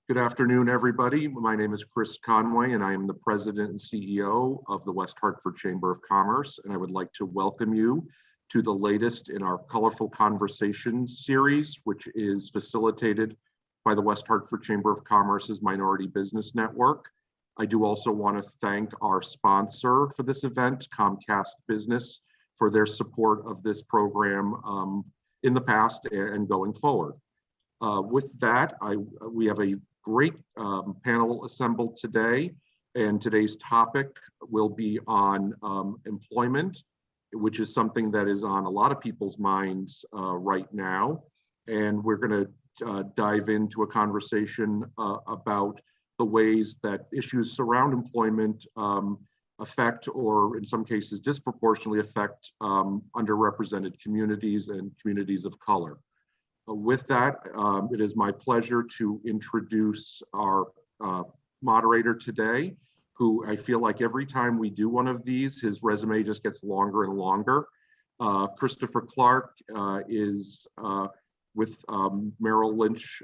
Good afternoon, everybody. My name is Chris Conway, and I am the President and CEO of the West Hartford Chamber of Commerce, and I would like to welcome you to the latest in our Colorful Conversations series, which is facilitated by the West Hartford Chamber of Commerce's Minority Business Network. I do also want to thank our sponsor for this event, Comcast Business, for their support of this program in the past and going forward. With that, we have a great panel assembled today, and today's topic will be on employment, which is something that is on a lot of people's minds right now. And we're going to dive into a conversation about the ways that issues surround employment affect, or in some cases disproportionately affect, underrepresented communities and communities of color. With that, it is my pleasure to introduce our moderator today, who I feel like every time we do one of these, his resume just gets longer and longer. Christopher Clark is with Merrill Lynch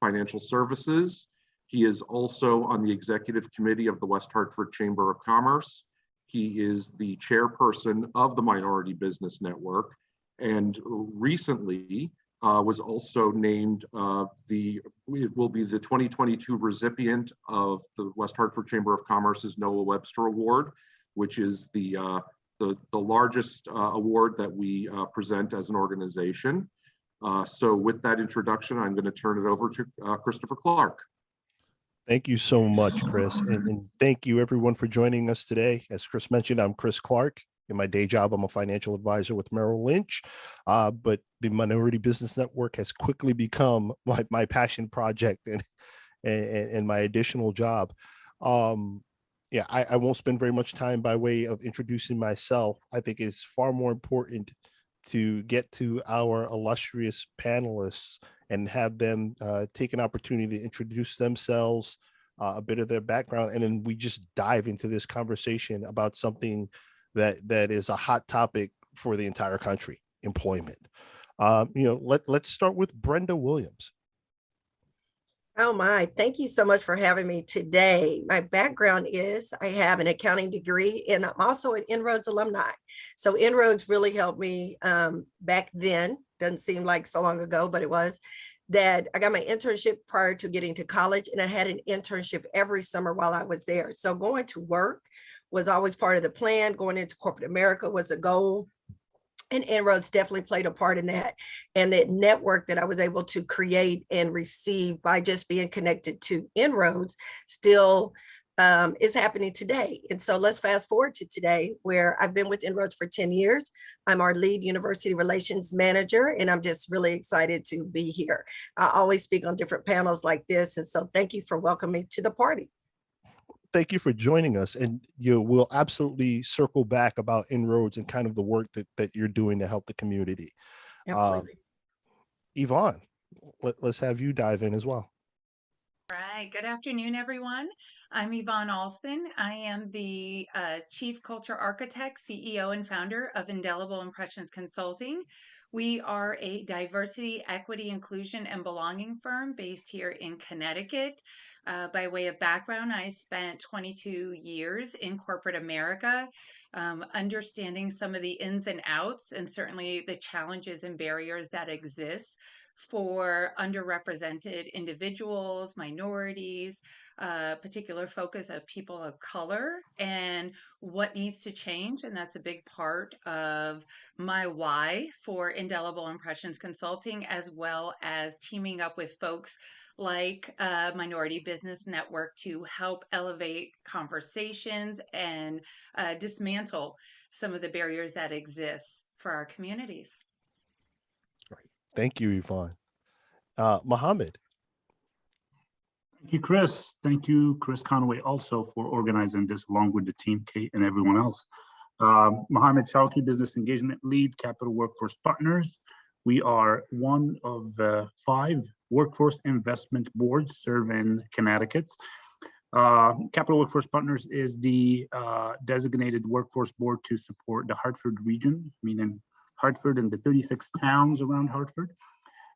Financial Services. He is also on the executive committee of the West Hartford Chamber of Commerce. He is the chairperson of the Minority Business Network, and recently was also named will be the 2022 recipient of the West Hartford Chamber of Commerce's Noah Webster Award, which is the largest award that we present as an organization. So with that introduction, I'm going to turn it over to Christopher Clark. Thank you so much, Chris. And thank you everyone for joining us today. As Chris mentioned, I'm Chris Clark. In my day job, I'm a financial advisor with Merrill Lynch, but the Minority Business Network has quickly become my passion project and my additional job. I won't spend very much time by way of introducing myself. I think it's far more important to get to our illustrious panelists and have them take an opportunity to introduce themselves, a bit of their background, and then we just dive into this conversation about something that is a hot topic for the entire country: employment. Let's start with Brenda Williams. Oh my, thank you so much for having me today. My background is I have an accounting degree, and I'm also an En-ROADS alumni. So En-ROADS really helped me back then. Doesn't seem like so long ago, but it was. That I got my internship prior to getting to college, and I had an internship every summer while I was there. So going to work was always part of the plan. Going into corporate America was a goal. And En-ROADS definitely played a part in that. And that network that I was able to create and receive by just being connected to En-ROADS still is happening today. And so let's fast forward to today, where I've been with En-ROADS for 10 years. I'm our lead university relations manager, and I'm just really excited to be here. I always speak on different panels like this. And so thank you for welcoming me to the party. Thank you for joining us, and we'll absolutely circle back about En-ROADS and kind of the work that you're doing to help the community. Absolutely. Yvonne, let's have you dive in as well. All right. Good afternoon, everyone. I'm Yvonne Alston. I am the Chief Culture Architect, CEO, and founder of Indelible Impressions Consulting. We are a diversity, equity, inclusion, and belonging firm based here in Connecticut. By way of background, I spent 22 years in corporate America, understanding some of the ins and outs and certainly the challenges and barriers that exist for underrepresented individuals, minorities, particular focus of people of color, and what needs to change. And that's a big part of my why for Indelible Impressions Consulting, as well as teaming up with folks like Minority Business Network to help elevate conversations and dismantle some of the barriers that exist for our communities. Great. Thank you, Yvonne. Mohammed. Thank you, Chris. Thank you, Chris Conway, also for organizing this along with the team, Kate and everyone else. Mohammed Chowki, Business Engagement Lead, Capital Workforce Partners. We are one of 5 workforce investment boards serving Connecticut. Capital Workforce Partners is the designated workforce board to support the Hartford region, meaning Hartford and the 36 towns around Hartford.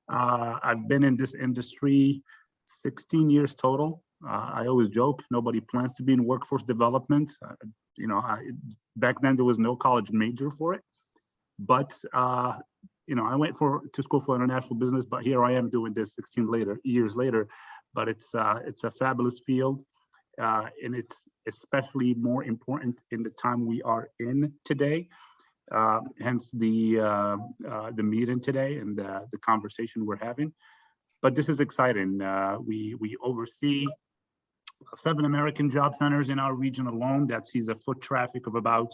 I've been in this industry 16 years total. I always joke, nobody plans to be in workforce development. Back then there was no college major for it, but I went to school for international business, but here I am doing this 16 years later. But it's a fabulous field, and it's especially more important in the time we are in today. Hence the meeting today and the conversation we're having. But this is exciting. We oversee 7 American job centers in our region alone. That sees a foot traffic of about,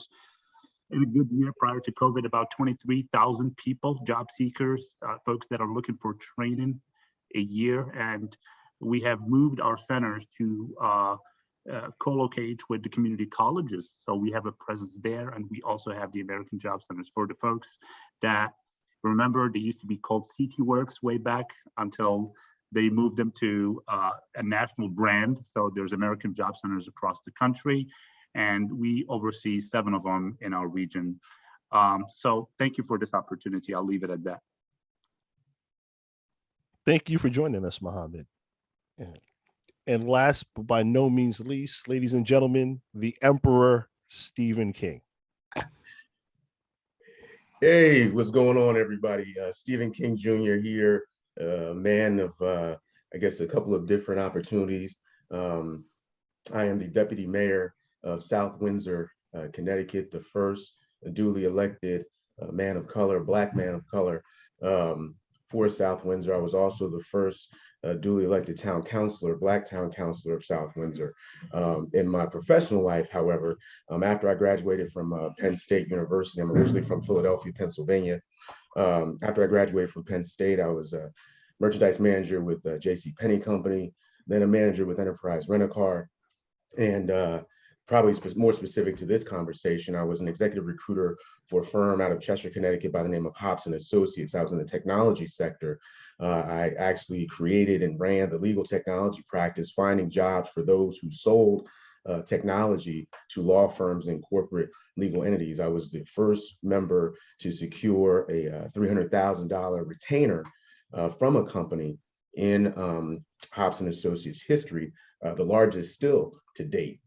in a good year prior to COVID, about 23,000 people, job seekers, folks that are looking for training a year. And we have moved our centers to co-locate with the community colleges. So we have a presence there, and we also have the American Job Centers for the folks that remember they used to be called CT Works way back until they moved them to a national brand. So there's American Job Centers across the country, and we oversee 7 of them in our region. So thank you for this opportunity. I'll leave it at that. Thank you for joining us, Mohammed. And last but by no means least, ladies and gentlemen, the Emperor Stephen King. Hey, what's going on, everybody? Stephen King Jr. here, man of, I guess, a couple of different opportunities. I am the deputy mayor of South Windsor, Connecticut, the first duly elected man of color, Black man of color for South Windsor. I was also the first duly elected town councilor, Black town councilor of South Windsor. In my professional life, however, after I graduated from Penn State University, I'm originally from Philadelphia, Pennsylvania. After I graduated from Penn State, I was a merchandise manager with J.C. Penney Company, then a manager with Enterprise Rent-A-Car. And probably more specific to this conversation, I was an executive recruiter for a firm out of Chester, Connecticut by the name of Hobson Associates. I was in the technology sector. I actually created and ran the legal technology practice, finding jobs for those who sold technology to law firms and corporate legal entities. I was the first member to secure a $300,000 retainer from a company in Hobson Associates history, the largest still to date.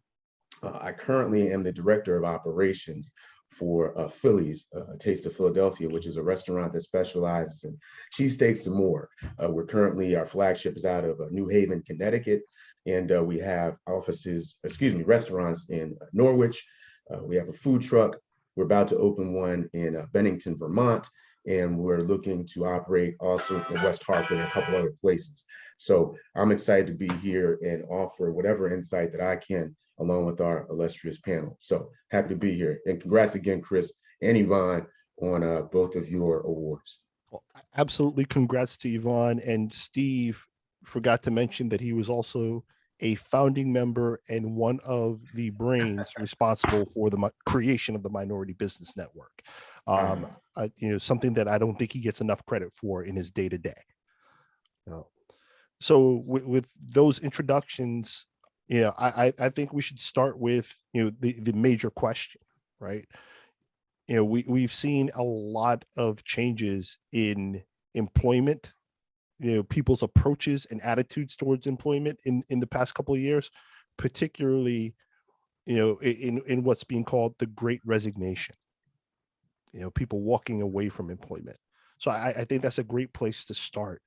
I currently am the director of operations for Philly's Taste of Philadelphia, which is a restaurant that specializes in cheesesteaks and more. Our flagship is out of New Haven, Connecticut, and we have restaurants in Norwich. We have a food truck. We're about to open one in Bennington, Vermont, and we're looking to operate also in West Hartford and a couple other places. So I'm excited to be here and offer whatever insight that I can along with our illustrious panel. So happy to be here. And congrats again, Chris and Yvonne, on both of your awards. Well, absolutely. Congrats to Yvonne. And Steve forgot to mention that he was also a founding member and one of the brains responsible for the creation of the Minority Business Network. Something that I don't think he gets enough credit for in his day-to-day. So with those introductions, I think we should start with the major question, right? We've seen a lot of changes in employment, people's approaches and attitudes towards employment in the past couple of years, particularly in what's being called the Great Resignation. People walking away from employment. So I think that's a great place to start.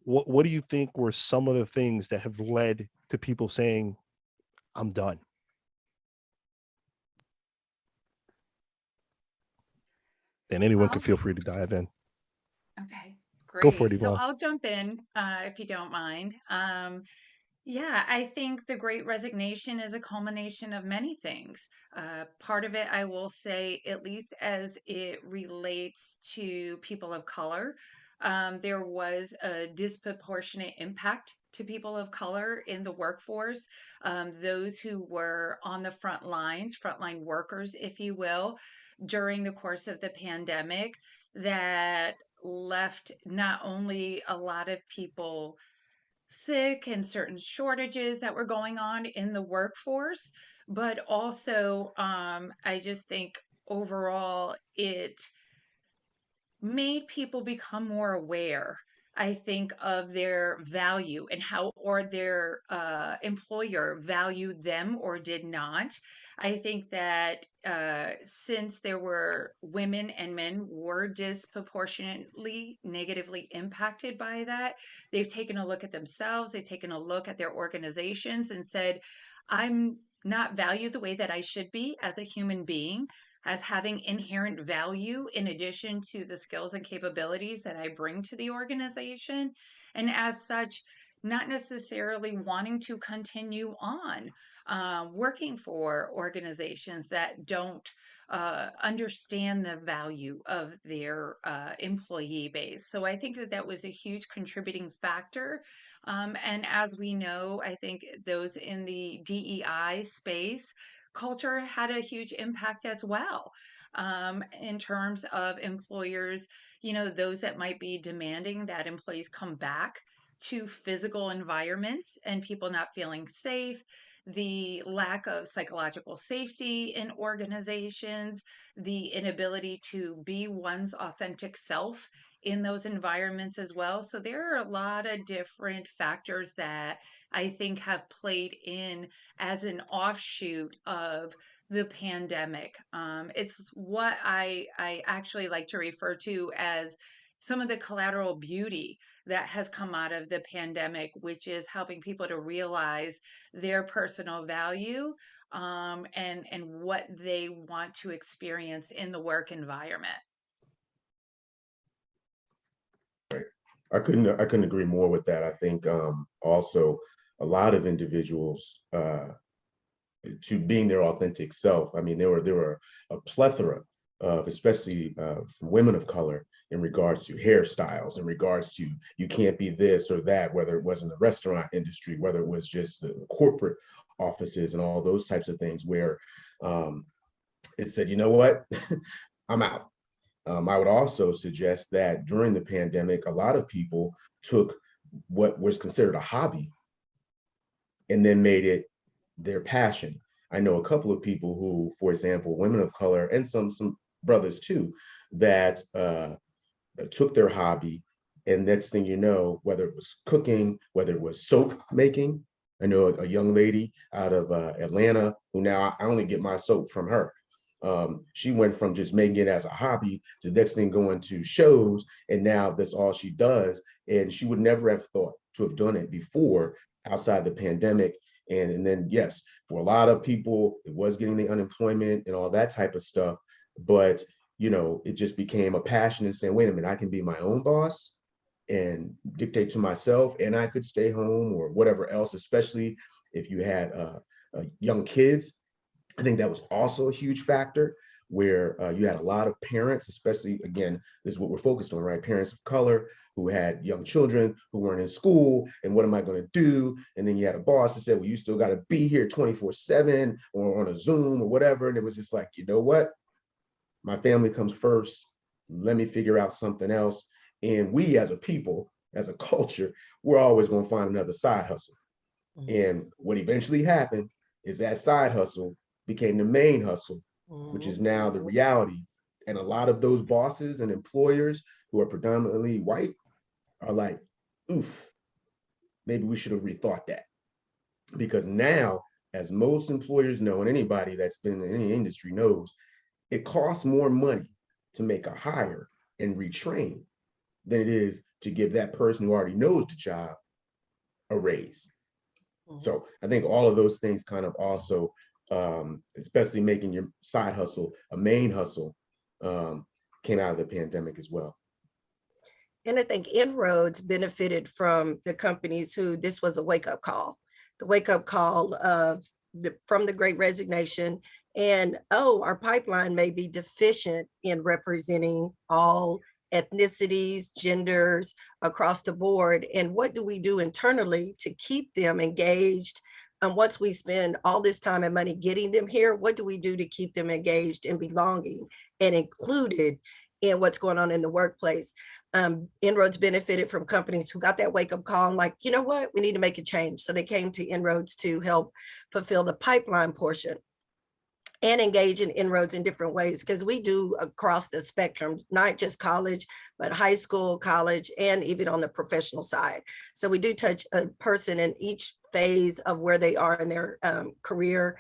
What do you think were some of the things that have led to people saying, I'm done? And anyone can feel free to dive in. Okay, great. Go for it, So Yvonne. I'll jump in if you don't mind. Yeah, I think the Great Resignation is a culmination of many things. Part of it, I will say, at least as it relates to people of color, there was a disproportionate impact to people of color in the workforce. Those who were on the front lines, frontline workers, if you will, during the course of the pandemic, that left not only a lot of people sick and certain shortages that were going on in the workforce, but also I just think overall it made people become more aware I think, of their value and how or their employer valued them or did not. I think that since there were women and men were disproportionately negatively impacted by that, they've taken a look at themselves, they've taken a look at their organizations and said, I'm not valued the way that I should be as a human being, as having inherent value in addition to the skills and capabilities that I bring to the organization. And as such, not necessarily wanting to continue on working for organizations that don't understand the value of their employee base. So I think that that was a huge contributing factor. And as we know, I think those in the DEI space, culture had a huge impact as well, in terms of employers, those that might be demanding that employees come back to physical environments and people not feeling safe, the lack of psychological safety in organizations, the inability to be one's authentic self in those environments as well. So there are a lot of different factors that I think have played in as an offshoot of the pandemic. It's what I actually like to refer to as some of the collateral beauty that has come out of the pandemic, which is helping people to realize their personal value, and what they want to experience in the work environment. I couldn't agree more with that. I think also a lot of individuals to being their authentic self. I mean, there were a plethora of, especially from women of color, in regards to hairstyles, in regards to you can't be this or that, whether it was in the restaurant industry, whether it was just the corporate offices and all those types of things, where it said, you know what, I'm out. I would also suggest that during the pandemic, a lot of people took what was considered a hobby and then made it their passion. I know a couple of people who, for example, women of color and some brothers too, that took their hobby, and next thing you know, whether it was cooking, whether it was soap making. I know a young lady out of Atlanta who now I only get my soap from her. She went from just making it as a hobby to next thing going to shows, and now that's all she does. And she would never have thought to have done it before outside the pandemic. And then, yes, for a lot of people, it was getting the unemployment and all that type of stuff. But, it just became a passion and saying, wait a minute, I can be my own boss and dictate to myself, and I could stay home or whatever else, especially if you had young kids. I think that was also a huge factor where you had a lot of parents, especially, again, this is what we're focused on, right? Parents of color who had young children who weren't in school, and what am I going to do? And then you had a boss that said, well, you still got to be here 24/7 or on a Zoom or whatever. And it was just like, you know what? My family comes first. Let me figure out something else. And we as a people, as a culture, we're always going to find another side hustle. And what eventually happened is that side hustle became the main hustle, which is now the reality. And a lot of those bosses and employers who are predominantly white are like, oof, maybe we should have rethought that. Because now, as most employers know, and anybody that's been in any industry knows, it costs more money to make a hire and retrain than it is to give that person who already knows the job a raise. So I think all of those things kind of also, especially making your side hustle a main hustle, came out of the pandemic as well. And I think Inroads benefited from the companies who this was a wake-up call, the wake-up call of from the Great Resignation. And, our pipeline may be deficient in representing all ethnicities, genders across the board. And what do we do internally to keep them engaged? And once we spend all this time and money getting them here, what do we do to keep them engaged and belonging and included in what's going on in the workplace? Inroads benefited from companies who got that wake-up call and like, you know what, we need to make a change. So they came to Inroads to help fulfill the pipeline portion. and engage in inroads in different ways, because we do across the spectrum, not just college, but high school, college, and even on the professional side. So we do touch a person in each phase of where they are in their career,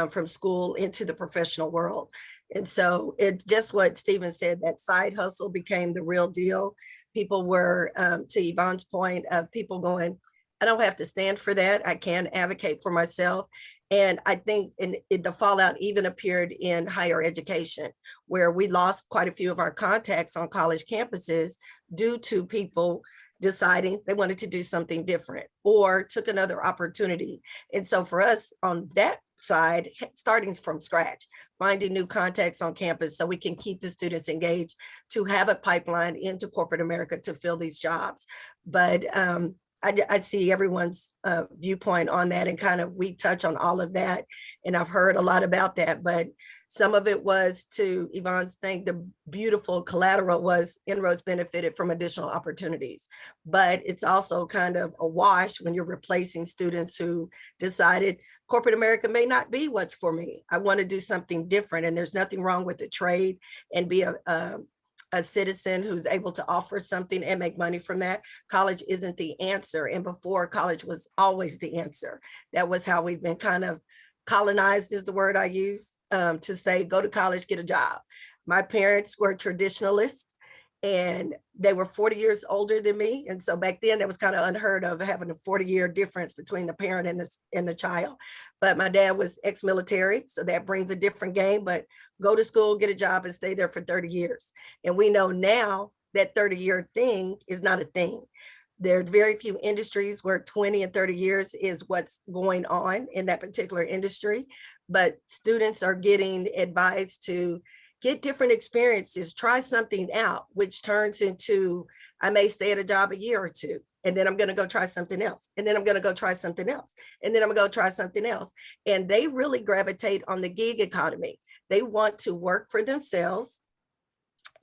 from school into the professional world. And so it just what Stephen said, that side hustle became the real deal. People were, to Yvonne's point, of people going, I don't have to stand for that. I can advocate for myself. And I think the fallout even appeared in higher education, where we lost quite a few of our contacts on college campuses due to people deciding they wanted to do something different or took another opportunity. And so for us on that side, starting from scratch, finding new contacts on campus so we can keep the students engaged, to have a pipeline into corporate America to fill these jobs. But I see everyone's viewpoint on that, and kind of we touch on all of that. And I've heard a lot about that, but some of it was, to Yvonne's thing, the beautiful collateral was inroads benefited from additional opportunities. But it's also kind of a wash when you're replacing students who decided corporate America may not be what's for me. I want to do something different. And there's nothing wrong with the trade and be a citizen who's able to offer something and make money from that. College isn't the answer. And before, college was always the answer. That was how we've been kind of colonized, is the word I use, to say, go to college, get a job. My parents were traditionalists, and they were 40 years older than me. And so back then, that was kind of unheard of, having a 40-year difference between the parent and the child. But my dad was ex-military, so that brings a different game. But go to school, get a job, and stay there for 30 years. And we know now that 30-year thing is not a thing. There's very few industries where 20 and 30 years is what's going on in that particular industry. But students are getting advised to get different experiences, try something out, which turns into, I may stay at a job a year or two, and then I'm going to go try something else. And then I'm going to go try something else. And then I'm going to go try something else. And they really gravitate on the gig economy. They want to work for themselves,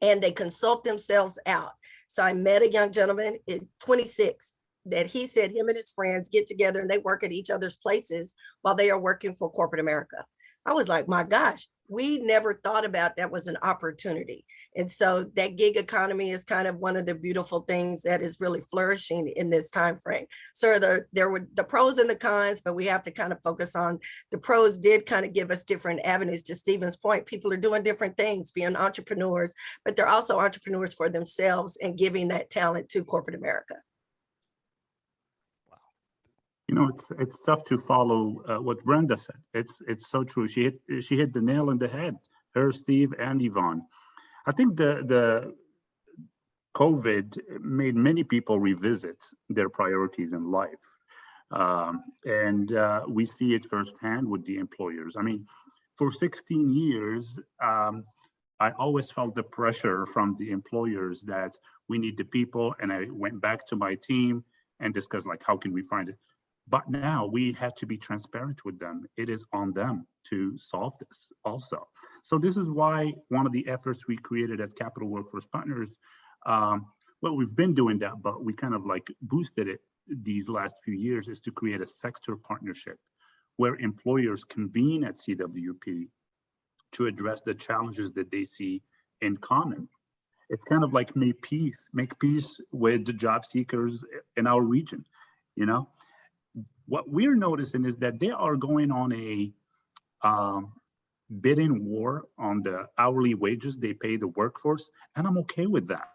and they consult themselves out. So I met a young gentleman at 26 that he said him and his friends get together and they work at each other's places while they are working for corporate America. I was like, my gosh, we never thought about that was an opportunity. And so that gig economy is kind of one of the beautiful things that is really flourishing in this time frame. So there were the pros and the cons, but we have to kind of focus on the pros. Did kind of give us different avenues. To Stephen's point, people are doing different things, being entrepreneurs, but they're also entrepreneurs for themselves and giving that talent to corporate America. You know, it's tough to follow what Brenda said. It's so true. She hit the nail on the head. Her, Steve, and Yvonne. I think the COVID made many people revisit their priorities in life, and we see it firsthand with the employers. I mean, for 16 years, I always felt the pressure from the employers that we need the people, and I went back to my team and discussed, like, how can we find it? But now we have to be transparent with them. It is on them to solve this also. So this is why one of the efforts we created as Capital Workforce Partners, well, we've been doing that, but we kind of like boosted it these last few years, is to create a sector partnership where employers convene at CWP to address the challenges that they see in common. It's kind of like make peace with the job seekers in our region, you know? What we're noticing is that they are going on a bidding war on the hourly wages they pay the workforce, and I'm okay with that.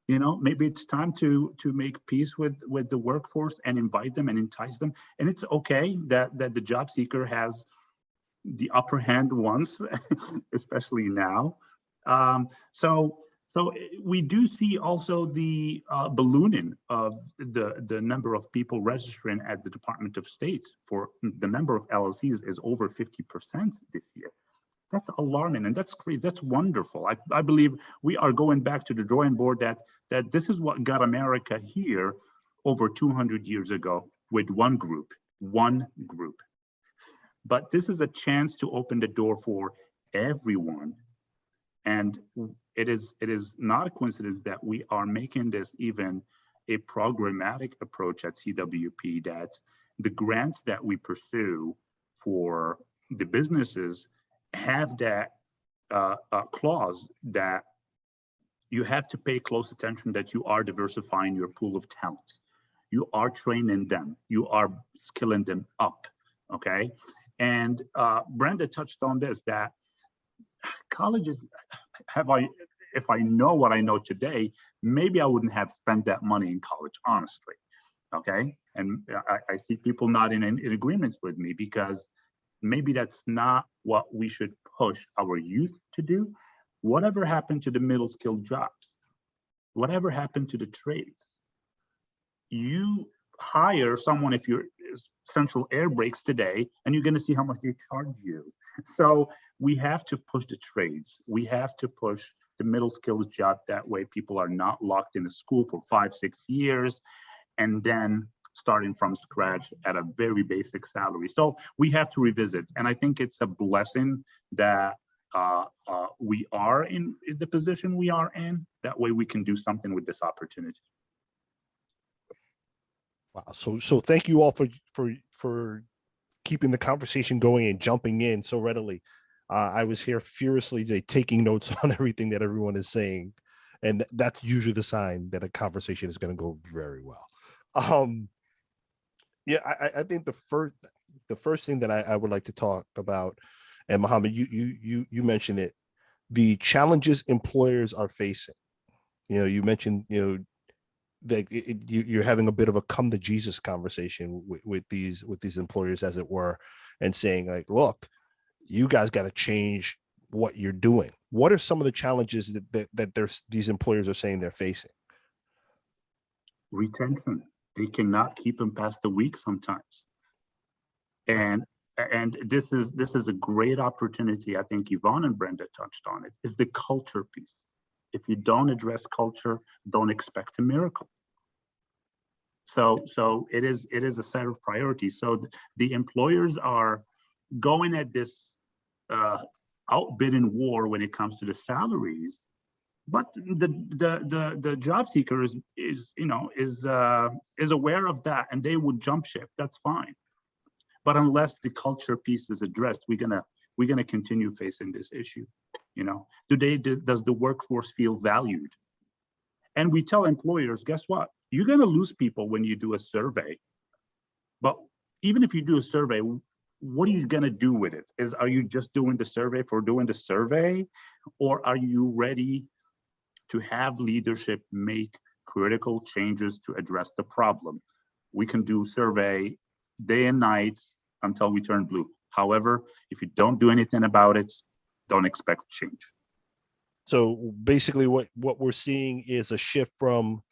You know, maybe it's time to make peace with the workforce and invite them and entice them. And it's okay that the job seeker has the upper hand once, especially now. So we do see also the ballooning of the number of people registering at the Department of State. For the number of LLCs is over 50% this year. That's alarming, and that's crazy. That's wonderful. I believe we are going back to the drawing board that this is what got America here over 200 years ago with one group. But this is a chance to open the door for everyone. And it is not a coincidence that we are making this even a programmatic approach at CWP, that the grants that we pursue for the businesses have that clause that you have to pay close attention that you are diversifying your pool of talent. You are training them. You are skilling them up, okay? And Brenda touched on this, that colleges, if I know what I know today, maybe I wouldn't have spent that money in college, honestly, okay? And I see people not in agreement with me, because maybe that's not what we should push our youth to do. Whatever happened to the middle skilled jobs? Whatever happened to the trades? You hire someone, if you're central air brakes today, and you're going to see how much they charge you. So we have to push the trades. We have to push the middle skills job. That way people are not locked in a school for 5-6 years and then starting from scratch at a very basic salary. So we have to revisit. And I think it's a blessing that we are in the position we are in. That way we can do something with this opportunity. Wow. So thank you all for keeping the conversation going and jumping in so readily. I was here furiously taking notes on everything that everyone is saying, and that's usually the sign that a conversation is going to go very well. Yeah, I think the first thing that I would like to talk about, and Mohammed, you mentioned it, the challenges employers are facing. You know, you mentioned, you know, that you're having a bit of a come to Jesus conversation with these employers, as it were, and saying like, look, you guys got to change what you're doing. What are some of the challenges that these employers are saying they're facing? Retention. They cannot keep them past a week sometimes. And this is a great opportunity. I think Yvonne and Brenda touched on it, is the culture piece. If you don't address culture, don't expect a miracle. So it is a set of priorities. So the employers are going at this outbidding war when it comes to the salaries, but the job seeker is aware of that, and they would jump ship. That's fine. But unless the culture piece is addressed, we're gonna continue facing this issue. You know, does the workforce feel valued? And we tell employers, guess what? You're gonna lose people when you do a survey. But even if you do a survey, what are you gonna do with it? Are you just doing the survey for doing the survey? Or are you ready to have leadership make critical changes to address the problem? We can do survey day and nights until we turn blue. However, if you don't do anything about it, don't expect change. So basically what we're seeing is a shift from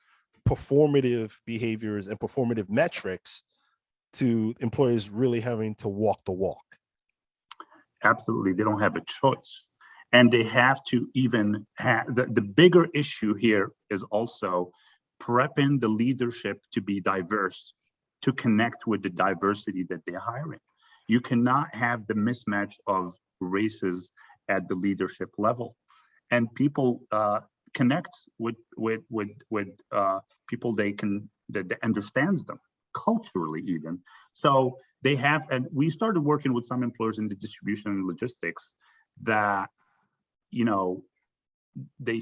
performative behaviors and performative metrics to employers really having to walk the walk. Absolutely, they don't have a choice. And they have to even have, the bigger issue here is also prepping the leadership to be diverse, to connect with the diversity that they're hiring. You cannot have the mismatch of races at the leadership level. And people connect with people that understands them culturally even. So they have, and we started working with some employers in the distribution and logistics that, you know, they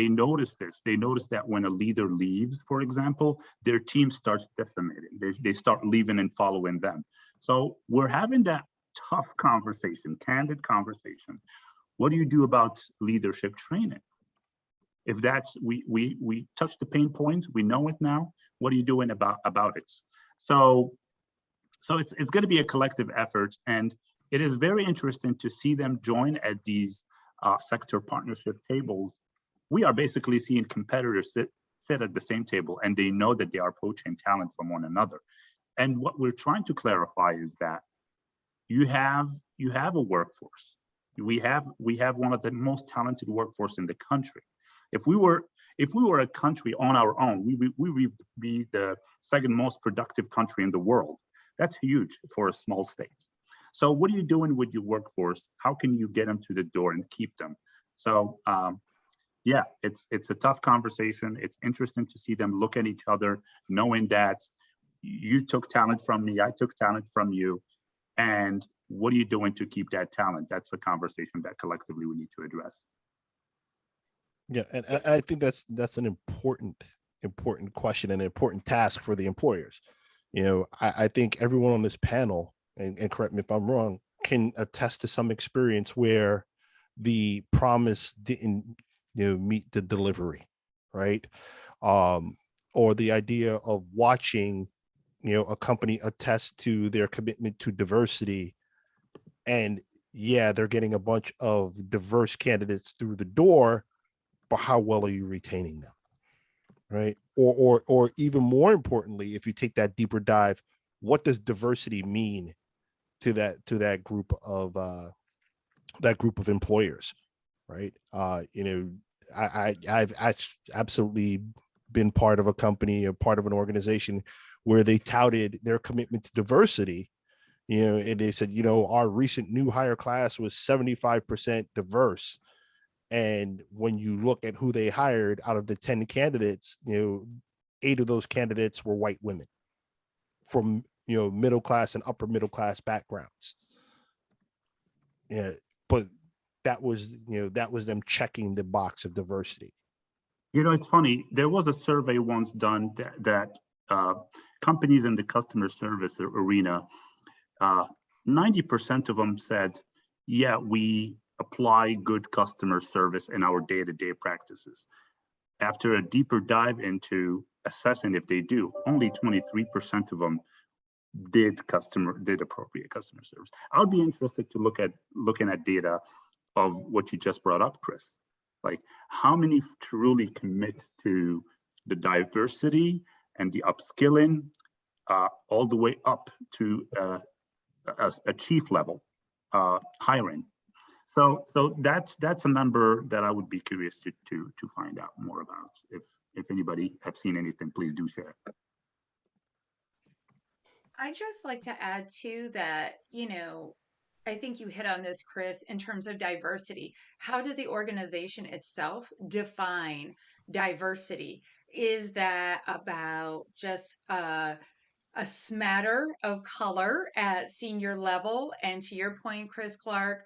notice this. They notice that when a leader leaves, for example, their team starts decimating. They start leaving and following them. So we're having that tough conversation, candid conversation. What do you do about leadership training? If that's, we touch the pain points, we know it now. What are you doing about it? So it's going to be a collective effort, and it is very interesting to see them join at these sector partnership tables. We are basically seeing competitors sit at the same table, and they know that they are poaching talent from one another. And what we're trying to clarify is that you have a workforce. We have one of the most talented workforce in the country. If we were a country on our own, we would be the second most productive country in the world. That's huge for a small state. So what are you doing with your workforce? How can you get them to the door and keep them? So yeah, it's a tough conversation. It's interesting to see them look at each other, knowing that you took talent from me, I took talent from you, and what are you doing to keep that talent? That's a conversation that collectively we need to address. Yeah, and I think that's an important question and an important task for the employers. I think everyone on this panel, and correct me if I'm wrong, can attest to some experience where the promise didn't meet the delivery, right? Or the idea of watching a company attest to their commitment to diversity, and yeah, they're getting a bunch of diverse candidates through the door, but how well are you retaining them, right? Or even more importantly, if you take that deeper dive, what does diversity mean to that group of employers, right? I've absolutely been part of a company or part of an organization where they touted their commitment to diversity, and they said, our recent new hire class was 75% diverse. And when you look at who they hired, out of the 10 candidates, 8 of those candidates were white women from, middle class and upper middle class backgrounds. Yeah, but that was them checking the box of diversity. It's funny. There was a survey once done that companies in the customer service arena, 90% of them said, yeah, we apply good customer service in our day-to-day practices. After a deeper dive into assessing if they do, only 23% of them did appropriate customer service. I'll be interested to looking at data of what you just brought up, Chris. Like, how many truly commit to the diversity and the upskilling all the way up to a chief level hiring. So that's a number that I would be curious to find out more about. If anybody have seen anything, please do share. I just like to add too that, I think you hit on this, Chris, in terms of diversity. How does the organization itself define diversity? Is that about just a smatter of color at senior level? And to your point, Chris Clark,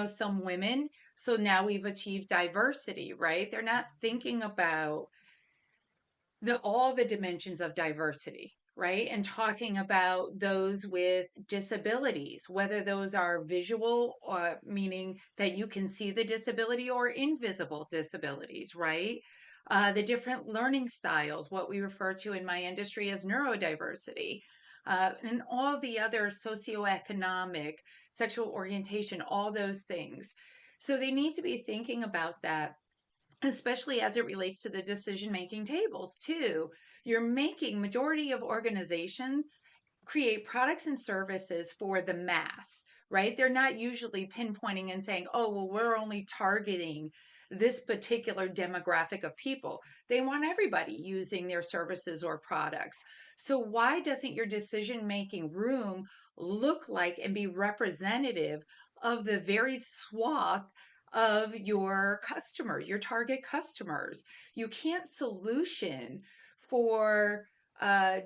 some women. So now we've achieved diversity, right? They're not thinking about all the dimensions of diversity, right? And talking about those with disabilities, whether those are visual, or meaning that you can see the disability, or invisible disabilities, right? The different learning styles, what we refer to in my industry as neurodiversity, and all the other socioeconomic, sexual orientation, all those things. So they need to be thinking about that, especially as it relates to the decision-making tables too. You're making majority of organizations create products and services for the mass, right? They're not usually pinpointing and saying, oh, well, we're only targeting this particular demographic of people. They want everybody using their services or products. So why doesn't your decision-making room look like and be representative of the varied swath of your customers, your target customers? You can't solution for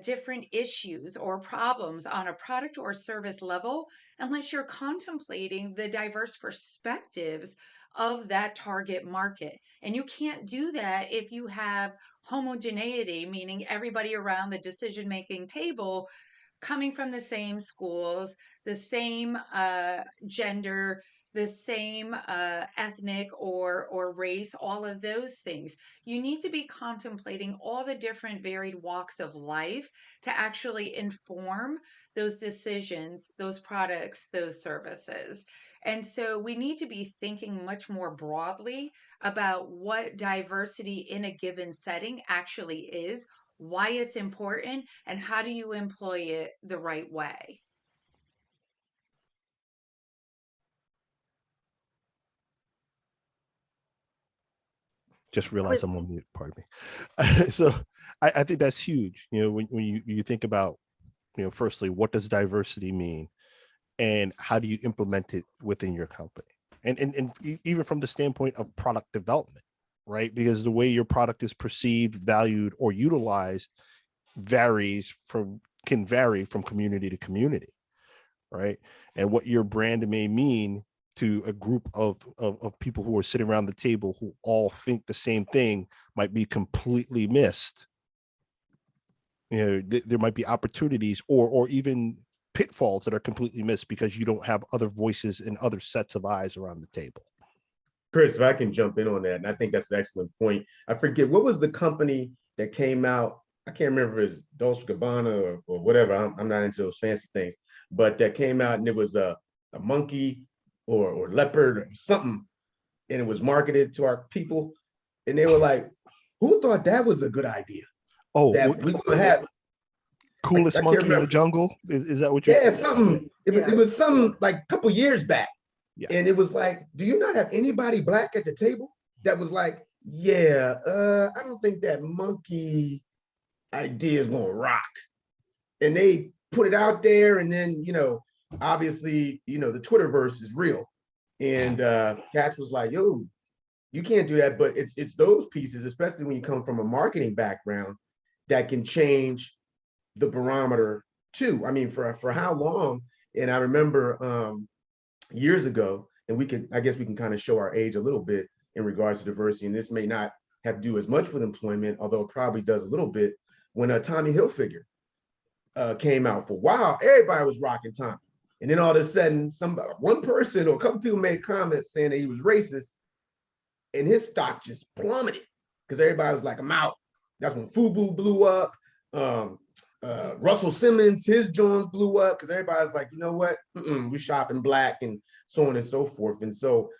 different issues or problems on a product or service level unless you're contemplating the diverse perspectives of that target market. And you can't do that if you have homogeneity, meaning everybody around the decision-making table coming from the same schools, the same gender, the same ethnic or race, all of those things. You need to be contemplating all the different varied walks of life to actually inform those decisions, those products, those services. And so we need to be thinking much more broadly about what diversity in a given setting actually is, why it's important, and how do you employ it the right way. Just realized I'm on mute, pardon me. So I think that's huge. When you think about, firstly, what does diversity mean, and how do you implement it within your company? And even from the standpoint of product development, right? Because the way your product is perceived, valued, or utilized can vary from community to community, right? And what your brand may mean to a group of people who are sitting around the table who all think the same thing might be completely missed. There might be opportunities or even pitfalls that are completely missed because you don't have other voices and other sets of eyes around the table. Chris, if I can jump in on that, and I think that's an excellent point. I forget, what was the company that came out? I can't remember if it's Dolce Gabbana or whatever. I'm not into those fancy things, but that came out and it was a monkey or leopard or something, and it was marketed to our people, and they were like, "Who thought that was a good idea?" Oh, That we gonna have coolest I monkey can't in the remember. jungle? Is that what you're? Yeah, something. It was something like a couple years back. Yeah. And it was like, do you not have anybody Black at the table? That was like, yeah, I don't think that monkey idea is gonna rock. And they put it out there, and then, obviously, the Twitterverse is real. And Katz was like, yo, you can't do that. But it's those pieces, especially when you come from a marketing background, that can change the barometer too. I mean, for how long? And I remember years ago, and I guess we can kind of show our age a little bit in regards to diversity, and this may not have to do as much with employment, although it probably does a little bit. When Tommy Hilfiger came out, for a while, everybody was rocking Tommy. And then all of a sudden, one person or a couple people made comments saying that he was racist, and his stock just plummeted because everybody was like, I'm out. That's when FUBU blew up. Russell Simmons, his Jones blew up because everybody's like, you know what? We shop in Black and so on and so forth. And so,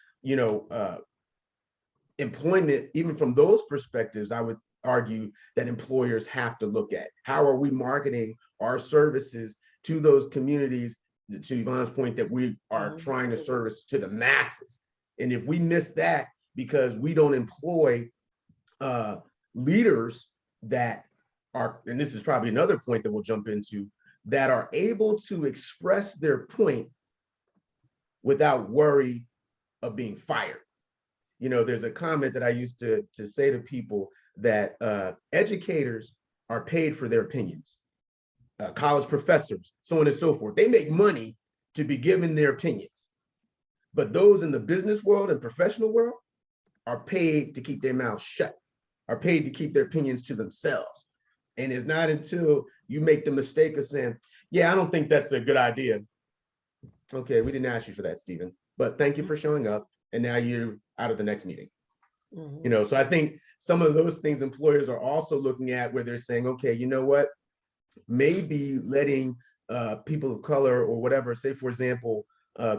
employment, even from those perspectives, I would argue that employers have to look at how are we marketing our services to those communities, to Yvonne's point, that we are trying to service to the masses. And if we miss that because we don't employ leaders that are, and this is probably another point that we'll jump into, that are able to express their point without worry of being fired. There's a comment that I used to say to people that educators are paid for their opinions. College professors, so on and so forth. They make money to be given their opinions. But those in the business world and professional world are paid to keep their mouths shut, are paid to keep their opinions to themselves. And it's not until you make the mistake of saying, yeah, I don't think that's a good idea. Okay, we didn't ask you for that, Stephen, but thank you for showing up. And now you're out of the next meeting. So I think some of those things employers are also looking at, where they're saying, okay, you know what? Maybe letting people of color or whatever, say, for example,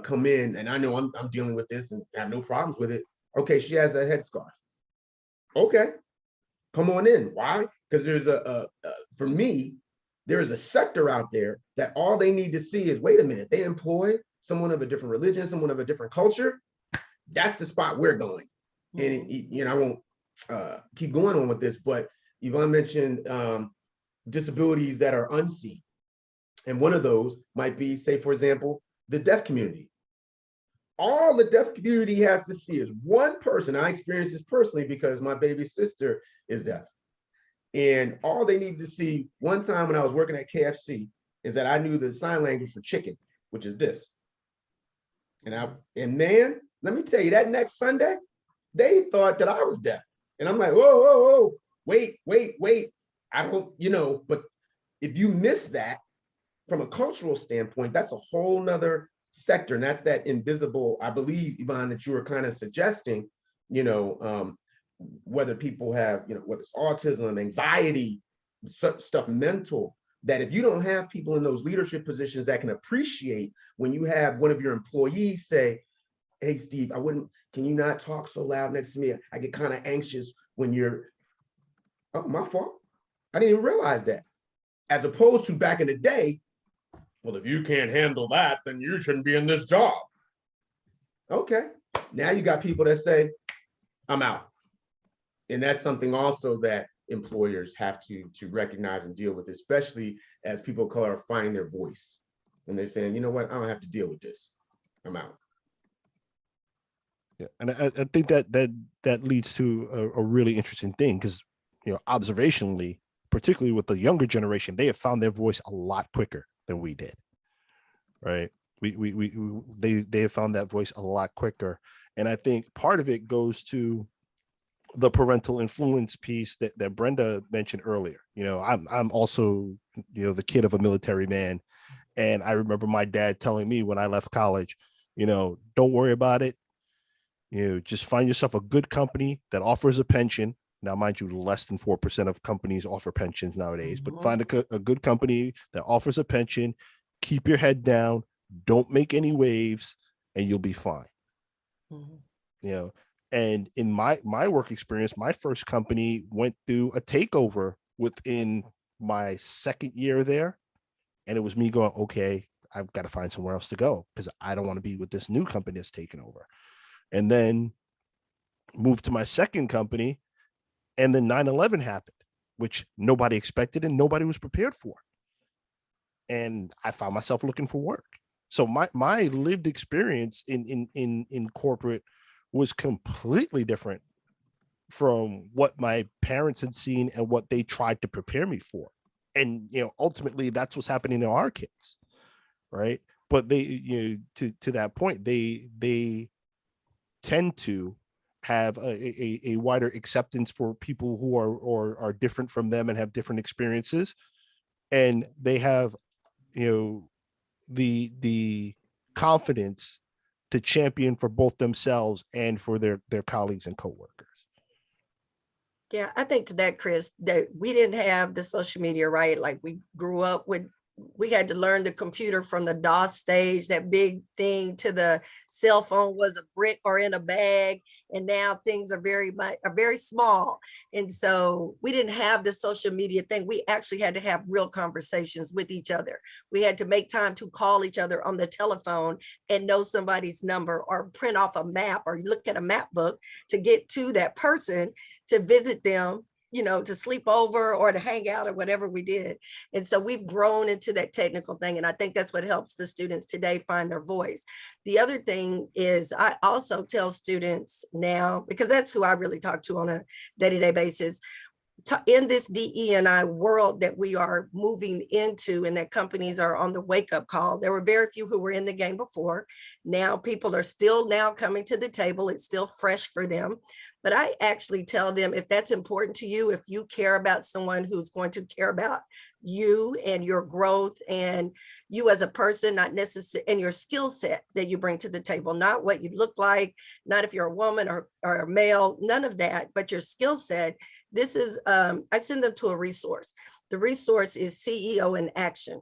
come in, and I know I'm dealing with this and have no problems with it. Okay, she has a headscarf. Okay, come on in. Why? Because there's for me, there is a sector out there that all they need to see is, wait a minute, they employ someone of a different religion, someone of a different culture. That's the spot we're going. And I won't keep going on with this, but Yvonne mentioned disabilities that are unseen. And one of those might be, say, for example, the deaf community. All the deaf community has to see is one person. I experienced this personally because my baby sister is deaf. And all they need to see one time when I was working at KFC is that I knew the sign language for chicken, which is this. And man, let me tell you, that next Sunday, they thought that I was deaf. And I'm like, whoa, wait. I don't, but if you miss that from a cultural standpoint, that's a whole nother sector. And that's that invisible, I believe, Yvonne, that you were kind of suggesting, whether people have, whether it's autism, anxiety, stuff mental, that if you don't have people in those leadership positions that can appreciate when you have one of your employees say, hey, Steve, can you not talk so loud next to me? I get kind of anxious when you're, oh, my fault. I didn't even realize that. As opposed to back in the day, well, if you can't handle that, then you shouldn't be in this job. Okay, now you got people that say, I'm out. And that's something also that employers have to recognize and deal with, especially as people of color are finding their voice. And they're saying, you know what, I don't have to deal with this. I'm out. Yeah, and I think that leads to a really interesting thing, because observationally, particularly with the younger generation, they have found their voice a lot quicker than we did, right? They have found that voice a lot quicker. And I think part of it goes to the parental influence piece that Brenda mentioned earlier. I'm also, the kid of a military man. And I remember my dad telling me when I left college, don't worry about it. Just find yourself a good company that offers a pension. Now, mind you, less than 4% of companies offer pensions nowadays, but find a good company that offers a pension, keep your head down, don't make any waves, and you'll be fine. And in my work experience, my first company went through a takeover within my second year there. And it was me going, okay, I've got to find somewhere else to go because I don't want to be with this new company that's taken over. And then moved to my second company, and then 9/11 happened, which nobody expected and nobody was prepared for. And I found myself looking for work. So my lived experience in corporate was completely different from what my parents had seen and what they tried to prepare me for. And ultimately that's what's happening to our kids, right? But they, to that point, they tend to have a wider acceptance for people who are different from them and have different experiences, and they have the confidence to champion for both themselves and for their colleagues and coworkers. Yeah, I think to that, Chris, that we didn't have the social media, right? Like we grew up with, we had to learn the computer from the DOS stage, that big thing, to the cell phone was a brick or in a bag. And now things are very small. And so we didn't have the social media thing. We actually had to have real conversations with each other. We had to make time to call each other on the telephone and know somebody's number, or print off a map, or look at a map book to get to that person, to visit them, to sleep over or to hang out or whatever we did. And so we've grown into that technical thing. And I think that's what helps the students today find their voice. The other thing is I also tell students now, because that's who I really talk to on a day-to-day basis, in this DE&I world that we are moving into, and that companies are on the wake-up call. There were very few who were in the game before. Now people are still now coming to the table. It's still fresh for them. But I actually tell them, if that's important to you, if you care about someone who's going to care about you and your growth and you as a person, not necessarily, and your skill set that you bring to the table, not what you look like, not if you're a woman or a male, none of that, but your skill set. This is, I send them to a resource. The resource is CEO in Action.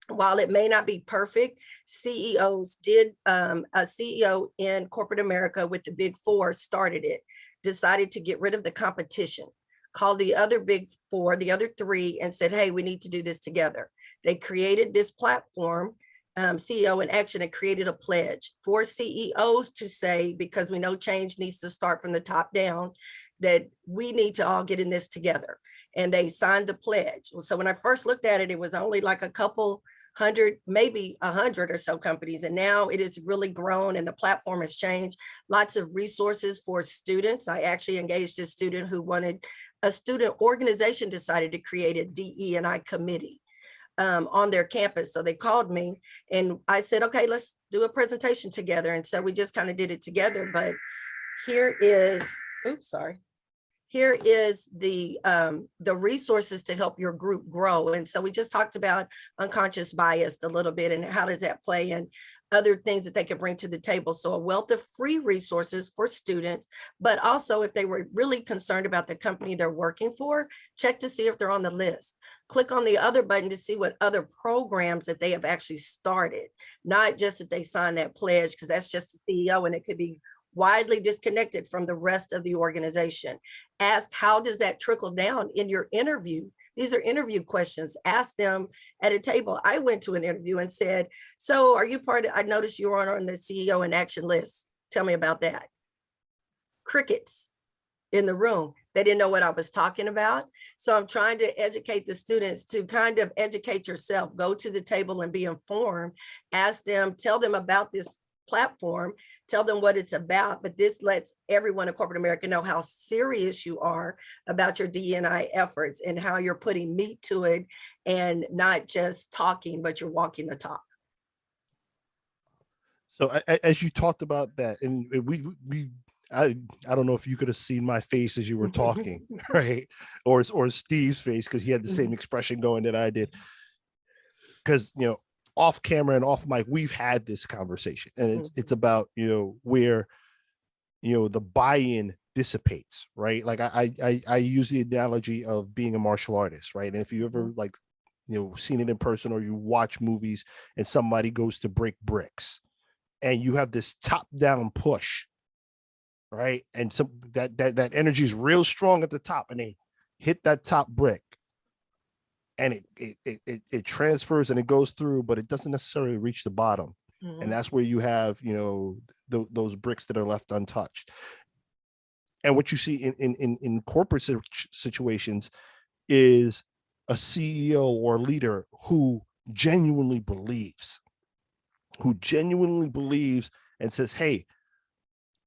While it may not be perfect, CEOs did, a CEO in corporate America with the Big Four started it, decided to get rid of the competition, called the other Big Four, the other three, and said, hey, we need to do this together. They created this platform, CEO in Action, and created a pledge for CEOs to say, because we know change needs to start from the top down, that we need to all get in this together. And they signed the pledge. So when I first looked at it, it was only like a couple hundred, maybe 100 or so companies. And now it has really grown and the platform has changed. Lots of resources for students. I actually engaged a student who wanted, a student organization decided to create a DE&I committee on their campus. So they called me and I said, okay, let's do a presentation together. And so we just kind of did it together. But here is, oops, sorry. Here is the resources to help your group grow. And so we just talked about unconscious bias a little bit and how does that play and other things that they can bring to the table. So a wealth of free resources for students, but also if they were really concerned about the company they're working for, check to see if they're on the list. Click on the other button to see what other programs that they have actually started, not just that they signed that pledge, because that's just the CEO and it could be widely disconnected from the rest of the organization. Ask, how does that trickle down in your interview? These are interview questions. Ask them at a table. I went to an interview and said, so are you part of, I noticed you were on the CEO in Action list. Tell me about that. Crickets in the room. They didn't know what I was talking about. So I'm trying to educate the students to kind of educate yourself, go to the table and be informed, ask them, tell them about this platform, tell them what it's about, but this lets everyone in corporate America know how serious you are about your D&I efforts and how you're putting meat to it and not just talking, but you're walking the talk. So as you talked about that, and I don't know if you could have seen my face as you were talking, right? Or Steve's face, because he had the same expression going that I did. Because, off camera and off mic, we've had this conversation, and it's about, where, the buy-in dissipates, right? Like I use the analogy of being a martial artist, right? And if you ever seen it in person, or you watch movies and somebody goes to break bricks, and you have this top-down push, right? And some that energy is real strong at the top, and they hit that top brick, and it transfers and it goes through, but it doesn't necessarily reach the bottom. And that's where you have, those bricks that are left untouched. And what you see in corporate situations is a CEO or leader who genuinely believes and says, hey,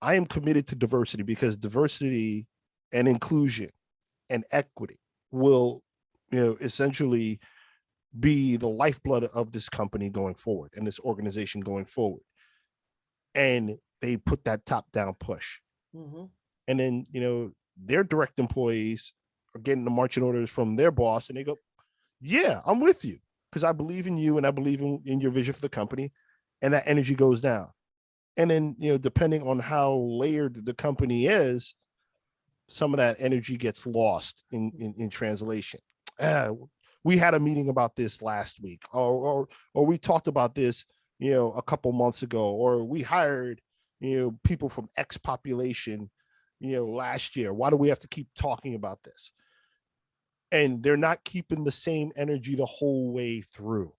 I am committed to diversity, because diversity and inclusion and equity will, essentially be the lifeblood of this company going forward and this organization going forward. And they put that top down push. And then, their direct employees are getting the marching orders from their boss, and they go, yeah, I'm with you, because I believe in you and I believe in your vision for the company. And that energy goes down. And then, depending on how layered the company is, some of that energy gets lost in translation. We had a meeting about this last week, or we talked about this, a couple months ago, or we hired, people from X population, last year. Why do we have to keep talking about this? And they're not keeping the same energy the whole way through.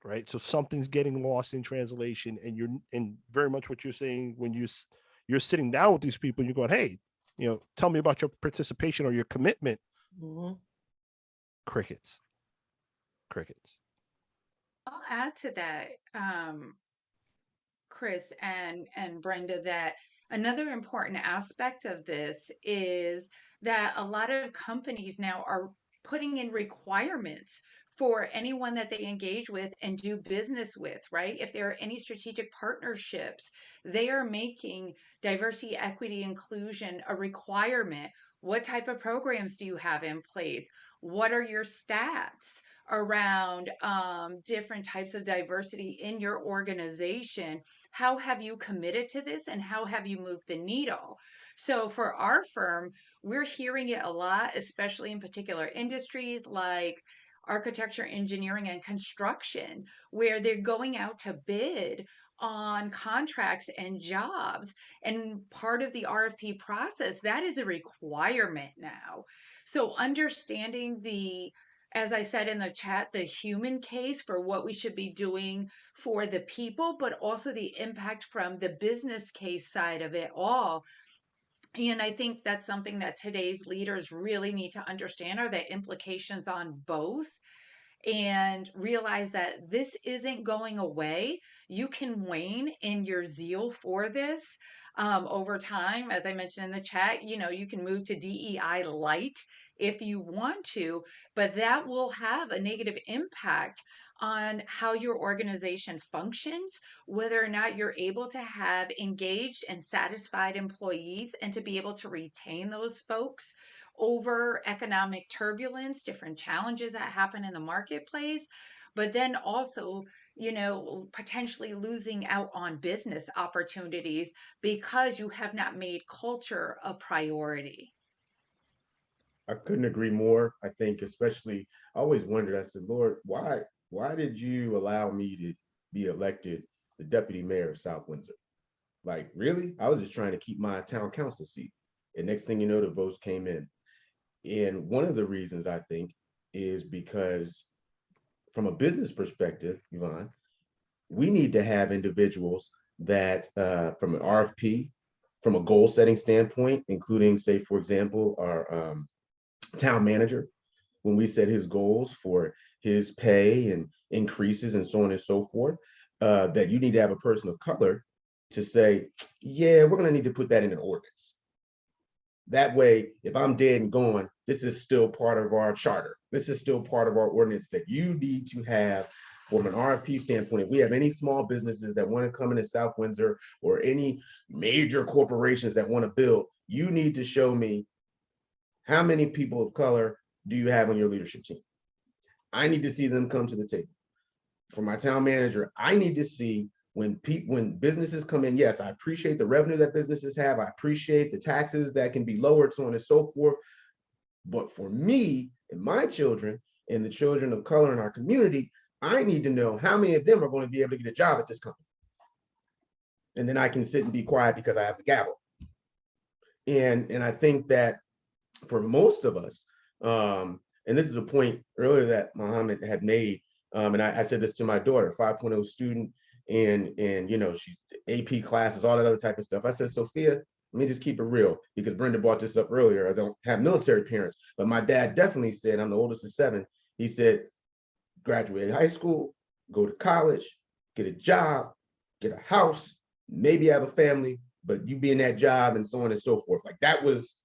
Right. So something's getting lost in translation, and very much what you're saying when you're sitting down with these people and you're going, hey, tell me about your participation or your commitment. Crickets. I'll add to that, Chris and Brenda, that another important aspect of this is that a lot of companies now are putting in requirements for anyone that they engage with and do business with, right? If there are any strategic partnerships, they are making diversity, equity, inclusion a requirement. What type of programs do you have in place? What are your stats around different types of diversity in your organization? How have you committed to this, and how have you moved the needle? So for our firm, we're hearing it a lot, especially in particular industries like architecture, engineering, and construction, where they're going out to bid on contracts and jobs. And part of the RFP process, that is a requirement now. So understanding as I said in the chat, the human case for what we should be doing for the people, but also the impact from the business case side of it all. And I think that's something that today's leaders really need to understand, are the implications on both, and realize that this isn't going away. You can wane in your zeal for this over time. As I mentioned in the chat, you can move to DEI light if you want to, but that will have a negative impact on how your organization functions, whether or not you're able to have engaged and satisfied employees, and to be able to retain those folks over economic turbulence, different challenges that happen in the marketplace, but then also, potentially losing out on business opportunities because you have not made culture a priority. I couldn't agree more. I think especially, I always wondered, I said, Lord, why did you allow me to be elected the deputy mayor of South Windsor? Like, really? I was just trying to keep my town council seat. And next thing you know, the votes came in. And one of the reasons, I think, is because from a business perspective, Yvonne, we need to have individuals that from an RFP, from a goal setting standpoint, including, say, for example, our town manager, when we set his goals for his pay and increases and so on and so forth, that you need to have a person of color to say, yeah, we're going to need to put that in an ordinance. That way, if I'm dead and gone, this is still part of our charter. This is still part of our ordinance, that you need to have from an RFP standpoint, if we have any small businesses that want to come into South Windsor or any major corporations that want to build, you need to show me how many people of color do you have on your leadership team. I need to see them come to the table. For my town manager, I need to see when businesses come in. Yes, I appreciate the revenue that businesses have. I appreciate the taxes that can be lowered, so on and so forth. But for me and my children and the children of color in our community, I need to know how many of them are going to be able to get a job at this company. And then I can sit and be quiet because I have the gavel. And I think that for most of us, and this is a point earlier that Muhammad had made, and I said this to my daughter, 5.0 student, and you know, she's AP classes, all that other type of stuff. I said, Sophia, let me just keep it real, because Brenda brought this up earlier. I don't have military parents, but my dad definitely said, I'm the oldest of 7. He said, graduate high school, go to college, get a job, get a house, maybe have a family, but you be in that job and so on and so forth. Like that was,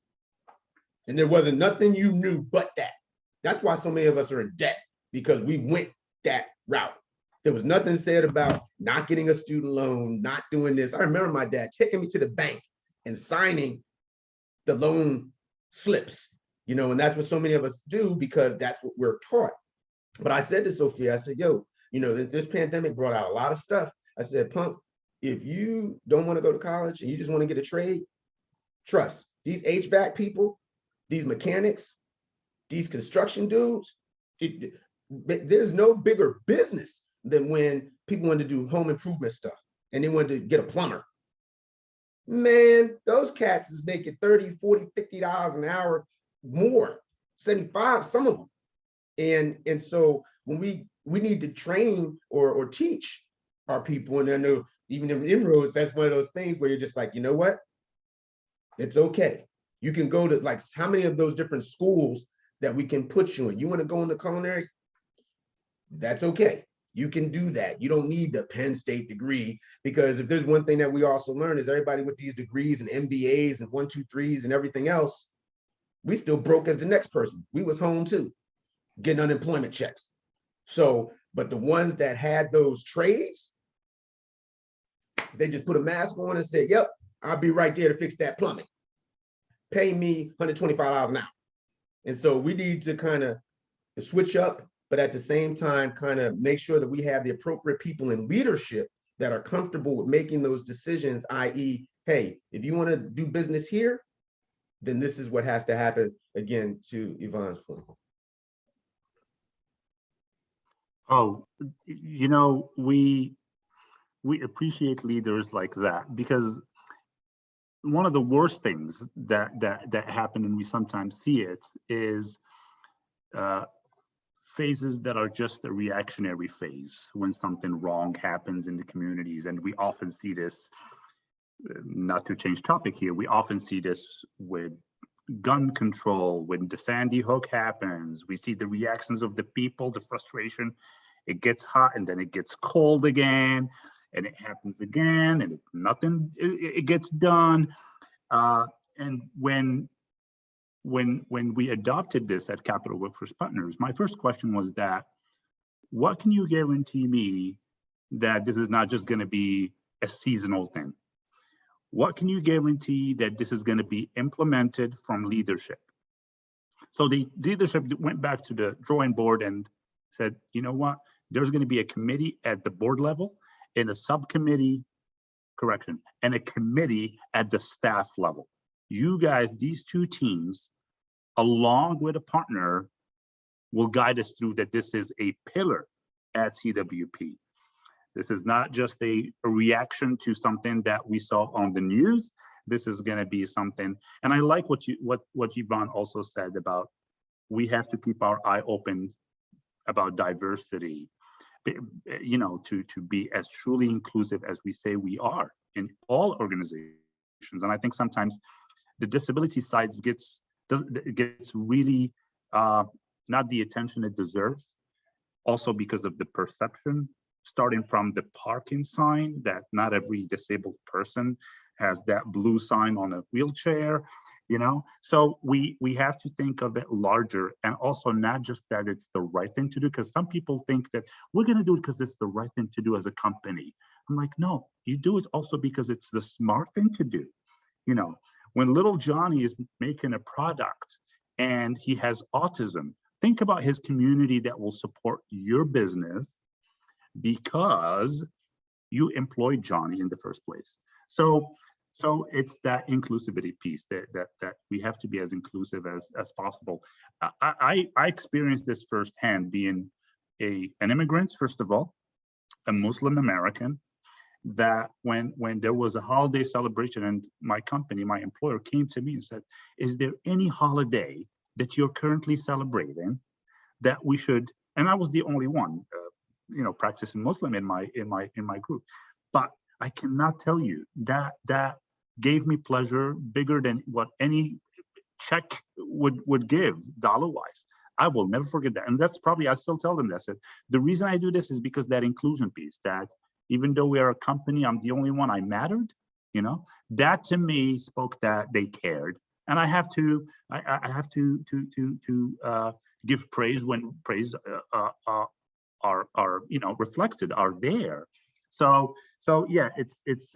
and there wasn't nothing you knew but that. That's why so many of us are in debt, because we went that route. There was nothing said about not getting a student loan, not doing this. I remember my dad taking me to the bank and signing the loan slips, you know, and that's what so many of us do because that's what we're taught. But I said to Sophia, I said, yo, you know, this pandemic brought out a lot of stuff. I said, Pump, if you don't want to go to college and you just want to get a trade, trust these HVAC people, these mechanics, these construction dudes, there's no bigger business than when people want to do home improvement stuff and they wanted to get a plumber. Man, those cats is making $30, $40, $50 an hour more, 75, some of them. And so when we need to train or teach our people, and I know even in inroads, that's one of those things where you're just like, you know what? It's okay. You can go to like how many of those different schools that we can put you in. You want to go into culinary? That's okay. You can do that. You don't need the Penn State degree, because if there's one thing that we also learn is everybody with these degrees and MBAs and 1, 2, 3s and everything else, we still broke as the next person. We was home too, getting unemployment checks. So, but the ones that had those trades, they just put a mask on and said, yep, I'll be right there to fix that plumbing. Pay me $125 an hour. And so we need to kind of switch up, but at the same time, kind of make sure that we have the appropriate people in leadership that are comfortable with making those decisions, i.e., hey, if you want to do business here, then this is what has to happen, again, to Yvonne's point. Oh, you know, we appreciate leaders like that, because one of the worst things that happen, and we sometimes see it, is phases that are just a reactionary phase when something wrong happens in the communities. And we often see this, not to change topic here, we often see this with gun control. When the Sandy Hook happens, we see the reactions of the people, the frustration. It gets hot and then it gets cold again, and it happens again, and nothing it gets done. And when we adopted this at Capital Workforce Partners, my first question was that, what can you guarantee me that this is not just going to be a seasonal thing? What can you guarantee that this is going to be implemented from leadership? So the leadership went back to the drawing board and said, you know what, there's going to be a committee at the board level and a subcommittee, correction, and a committee at the staff level. You guys, these two teams, along with a partner, will guide us through that. This is a pillar at CWP. This is not just a reaction to something that we saw on the news. This is going to be something, and I like what Yvonne also said about, we have to keep our eye open about diversity, you know, to be as truly inclusive as we say we are in all organizations. And I think sometimes the disability side gets really not the attention it deserves, also because of the perception, starting from the parking sign, that not every disabled person has that blue sign on a wheelchair, you know? So we have to think of it larger, and also not just that it's the right thing to do, because some people think that we're gonna do it because it's the right thing to do as a company. I'm like, no, you do it also because it's the smart thing to do. You know, when little Johnny is making a product and he has autism, think about his community that will support your business because you employed Johnny in the first place. So it's that inclusivity piece that we have to be as inclusive as possible. I experienced this firsthand, being an immigrant, first of all, a Muslim American, that when there was a holiday celebration and my company, my employer, came to me and said, is there any holiday that you're currently celebrating that we should, and I was the only one, you know, practicing Muslim in my group. But I cannot tell you that gave me pleasure bigger than what any check would give dollar-wise. I will never forget that. And that's probably, I still tell them that. The reason I do this is because that inclusion piece, that even though we are a company, I'm the only one, I mattered, you know, that to me spoke that they cared. And I have to give praise when praise are you know, reflected, are there. So yeah, it's these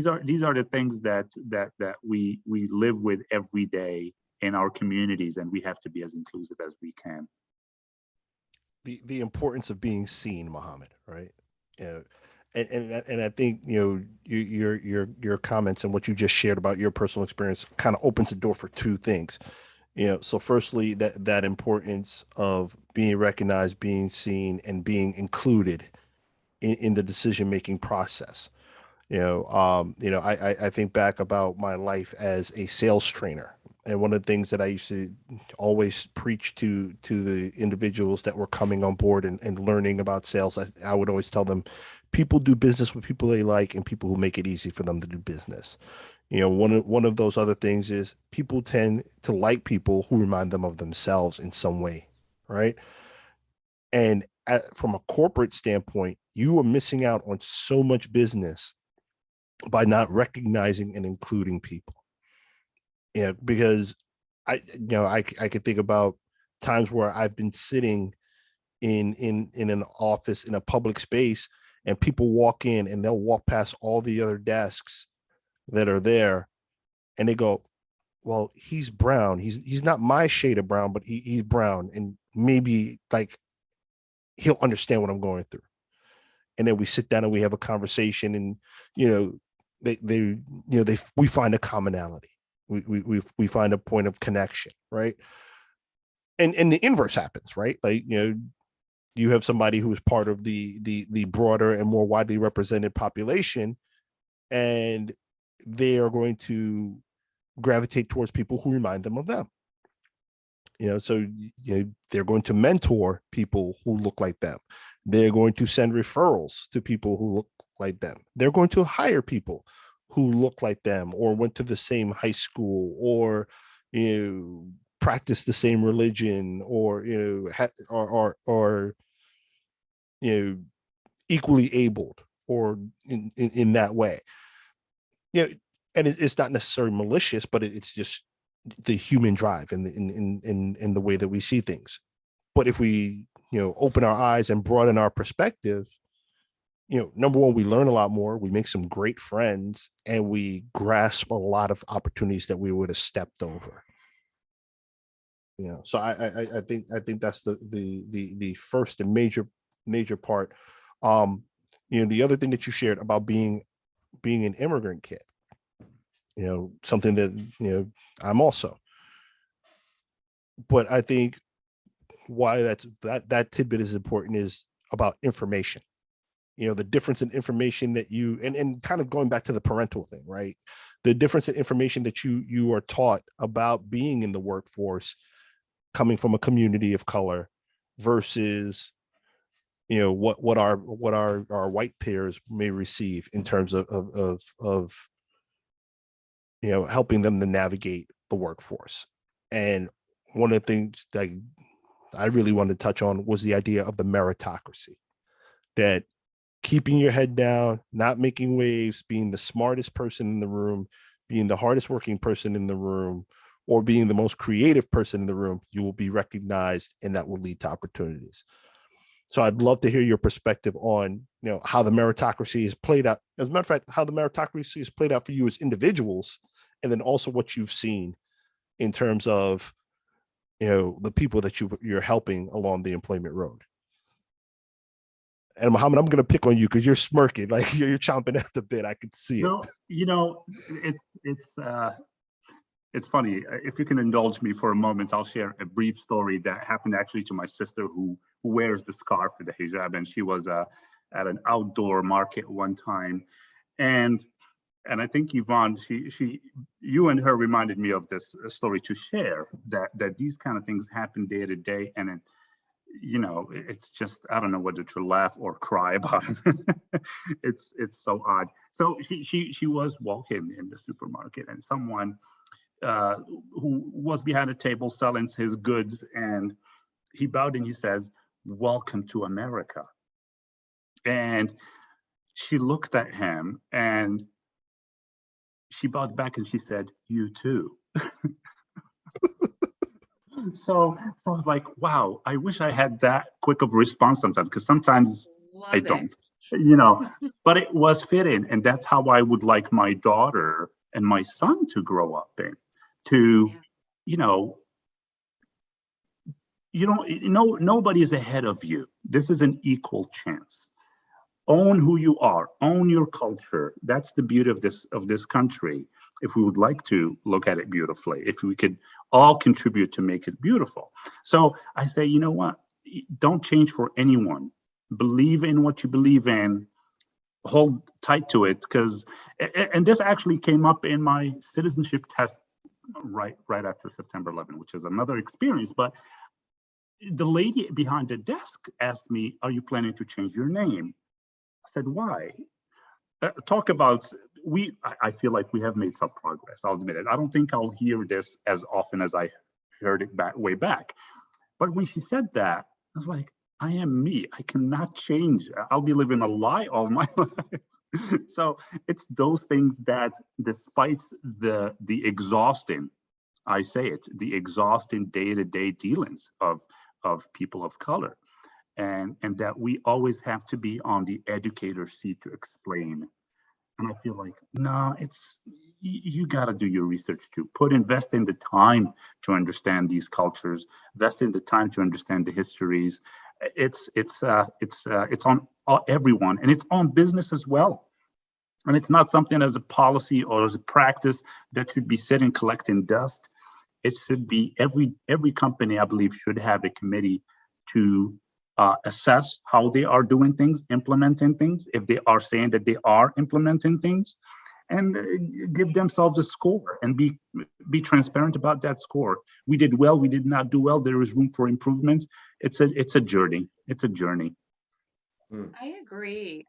are the things that we live with every day in our communities, and we have to be as inclusive as we can. The importance of being seen, Mohammed, right? Yeah. And I think, you know, your comments and what you just shared about your personal experience kind of opens the door for two things. You know, so firstly, that importance of being recognized, being seen, and being included in the decision-making process. I think back about my life as a sales trainer. And one of the things that I used to always preach to the individuals that were coming on board and learning about sales, I would always tell them, people do business with people they like and people who make it easy for them to do business. You know, one of those other things is people tend to like people who remind them of themselves in some way, right? And from a corporate standpoint, you are missing out on so much business by not recognizing and including people. Yeah, because I could think about times where I've been sitting in an office in a public space, and people walk in and they'll walk past all the other desks that are there, and they go, well, he's brown. He's not my shade of brown, but he's brown, and maybe like he'll understand what I'm going through. And then we sit down and we have a conversation, and we find a commonality. We find a point of connection, right? And the inverse happens, right? Like, you have somebody who is part of the broader and more widely represented population, and they are going to gravitate towards people who remind them of them. So they're going to mentor people who look like them. They're going to send referrals to people who look like them. They're going to hire people who look like them or went to the same high school or practice the same religion or equally abled or in that way. And it's not necessarily malicious, but it's just the human drive and in the way that we see things. But if we open our eyes and broaden our perspective, number one, we learn a lot more, we make some great friends, and we grasp a lot of opportunities that we would have stepped over. So I think that's the first and major part. The other thing that you shared about being an immigrant kid, something that I'm also. But I think why that tidbit is important is about information. The difference in information that you and kind of going back to the parental thing, right? The difference in information that you are taught about being in the workforce, coming from a community of color, versus what our white peers may receive in terms of helping them to navigate the workforce. And one of the things that I really wanted to touch on was the idea of the meritocracy, that keeping your head down, not making waves, being the smartest person in the room, being the hardest working person in the room, or being the most creative person in the room, you will be recognized, and that will lead to opportunities. So I'd love to hear your perspective on, how the meritocracy is played out. As a matter of fact, how the meritocracy is played out for you as individuals, and then also what you've seen in terms of, the people that you're helping along the employment road. And Mohammed, I'm going to pick on you because you're smirking, like you're chomping at the bit. I could see it. No, it's funny. If you can indulge me for a moment, I'll share a brief story that happened actually to my sister who wears the scarf for the hijab, and she was at an outdoor market one time, and I think Yvonne, you and her reminded me of this story to share that these kind of things happen day to day, and it's just, I don't know whether to laugh or cry about it. It's so odd. So she was walking in the supermarket, and someone who was behind a table selling his goods, and he bowed and he says, "Welcome to America." And she looked at him and she bowed back and she said, "You too." So I was like, wow, I wish I had that quick of a response sometimes, because sometimes Love I it. don't, but it was fitting. And that's how I would like my daughter and my son to grow up in, to, nobody's ahead of you. This is an equal chance. Own who you are, own your culture. That's the beauty of this country. If we would like to look at it beautifully, if we could all contribute to make it beautiful. So I say, you know what? Don't change for anyone. Believe in what you believe in. Hold tight to it, and this actually came up in my citizenship test right after September 11, which is another experience. But the lady behind the desk asked me, "Are you planning to change your name?" I said, "Why?" Talk about, I feel like we have made some progress. I'll admit it. I don't think I'll hear this as often as I heard it way back. But when she said that, I was like, I am me. I cannot change. I'll be living a lie all my life. So it's those things that, despite the exhausting, I say it, the exhausting day-to-day dealings of people of color, and that we always have to be on the educator's seat to explain. And I feel like, no, you got to do your research too. Invest in the time to understand these cultures. Invest in the time to understand the histories. It's on everyone, and it's on business as well. And it's not something as a policy or as a practice that should be sitting collecting dust. It should be every company, I believe, should have a committee to assess how they are doing things, implementing things, if they are saying that they are implementing things, and give themselves a score and be transparent about that score. We did well, we did not do well, there is room for improvement. It's a journey. It's a journey. I agree,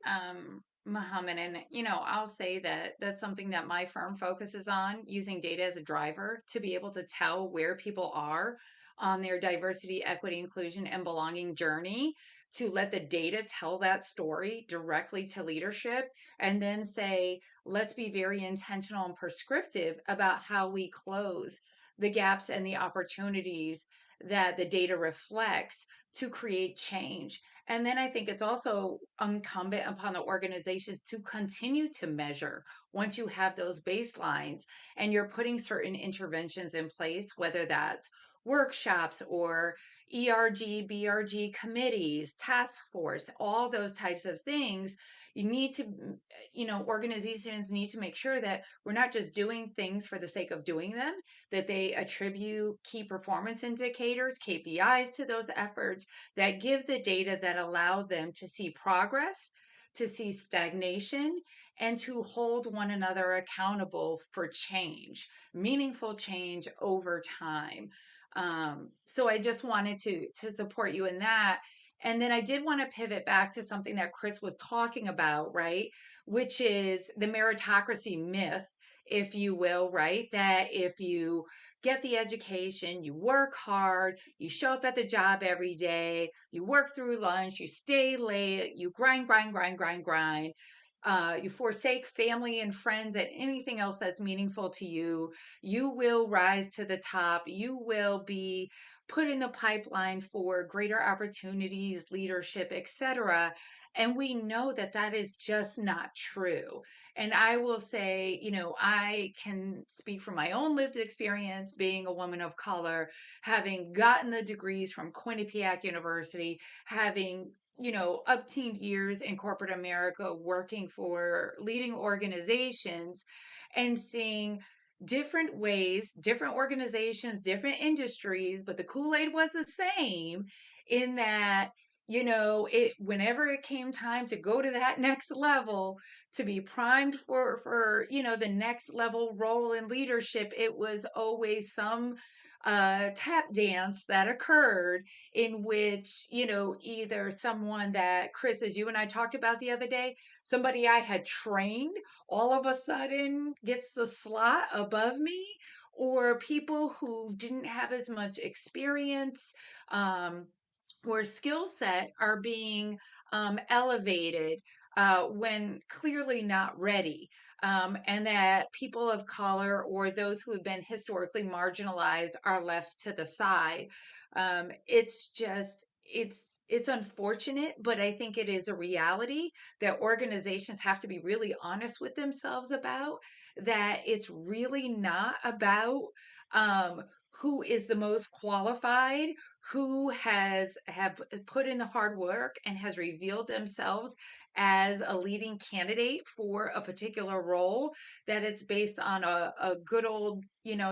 Mohammed. And, I'll say that that's something that my firm focuses on, using data as a driver to be able to tell where people are on their diversity, equity, inclusion, and belonging journey, to let the data tell that story directly to leadership, and then say, let's be very intentional and prescriptive about how we close the gaps and the opportunities that the data reflects to create change. And then I think it's also incumbent upon the organizations to continue to measure once you have those baselines and you're putting certain interventions in place, whether that's workshops or ERG, BRG committees, task force, all those types of things. You need to, organizations need to make sure that we're not just doing things for the sake of doing them, that they attribute key performance indicators, KPIs, to those efforts, that give the data that allow them to see progress, to see stagnation, and to hold one another accountable for change, meaningful change over time. So I just wanted to support you in that. And then I did want to pivot back to something that Chris was talking about, right? Which is the meritocracy myth if you will, right? That if you get the education, you work hard, you show up at the job every day, you work through lunch, you stay late, you grind, grind, grind, grind, grind. You forsake family and friends and anything else that's meaningful to you, you will rise to the top. You will be put in the pipeline for greater opportunities, leadership, etc. And we know that that is just not true. And I will say, I can speak from my own lived experience being a woman of color, having gotten the degrees from Quinnipiac University, having upteen years in corporate America working for leading organizations and seeing different ways, different organizations, different industries, but the Kool-Aid was the same in that, it whenever it came time to go to that next level, to be primed for the next level role in leadership, it was always some tap dance that occurred in which, either someone that Chris, as you and I talked about the other day, somebody I had trained all of a sudden gets the slot above me, or people who didn't have as much experience um, or skill set are being elevated when clearly not ready. And that people of color or those who have been historically marginalized are left to the side. It's unfortunate, but I think it is a reality that organizations have to be really honest with themselves about, that it's really not about who is the most qualified, who have put in the hard work and has revealed themselves as a leading candidate for a particular role, that it's based on a good old,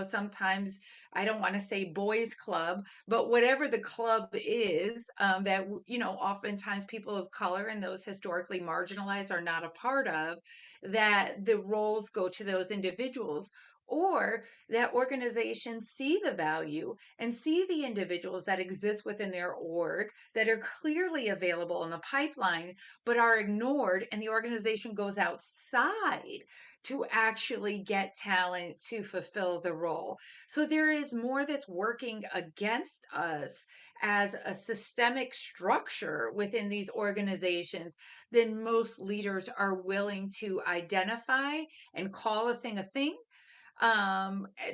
sometimes I don't want to say boys club, but whatever the club is, that, oftentimes people of color and those historically marginalized are not a part of, that the roles go to those individuals, or that organizations see the value and see the individuals that exist within their org that are clearly available in the pipeline, but are ignored, and the organization goes outside to actually get talent to fulfill the role. So there is more that's working against us as a systemic structure within these organizations than most leaders are willing to identify and call a thing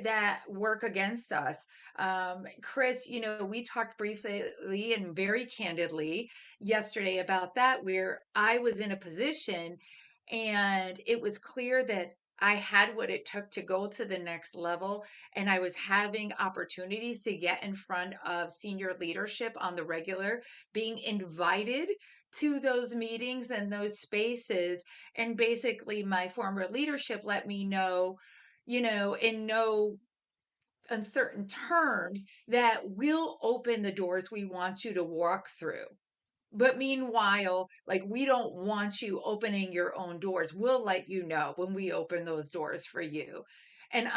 that work against us. Chris, we talked briefly and very candidly yesterday about that, where I was in a position and it was clear that I had what it took to go to the next level. And I was having opportunities to get in front of senior leadership on the regular, being invited to those meetings and those spaces. And basically, my former leadership let me know, in no uncertain terms, that we'll open the doors we want you to walk through. But meanwhile, like, we don't want you opening your own doors. We'll let you know when we open those doors for you. And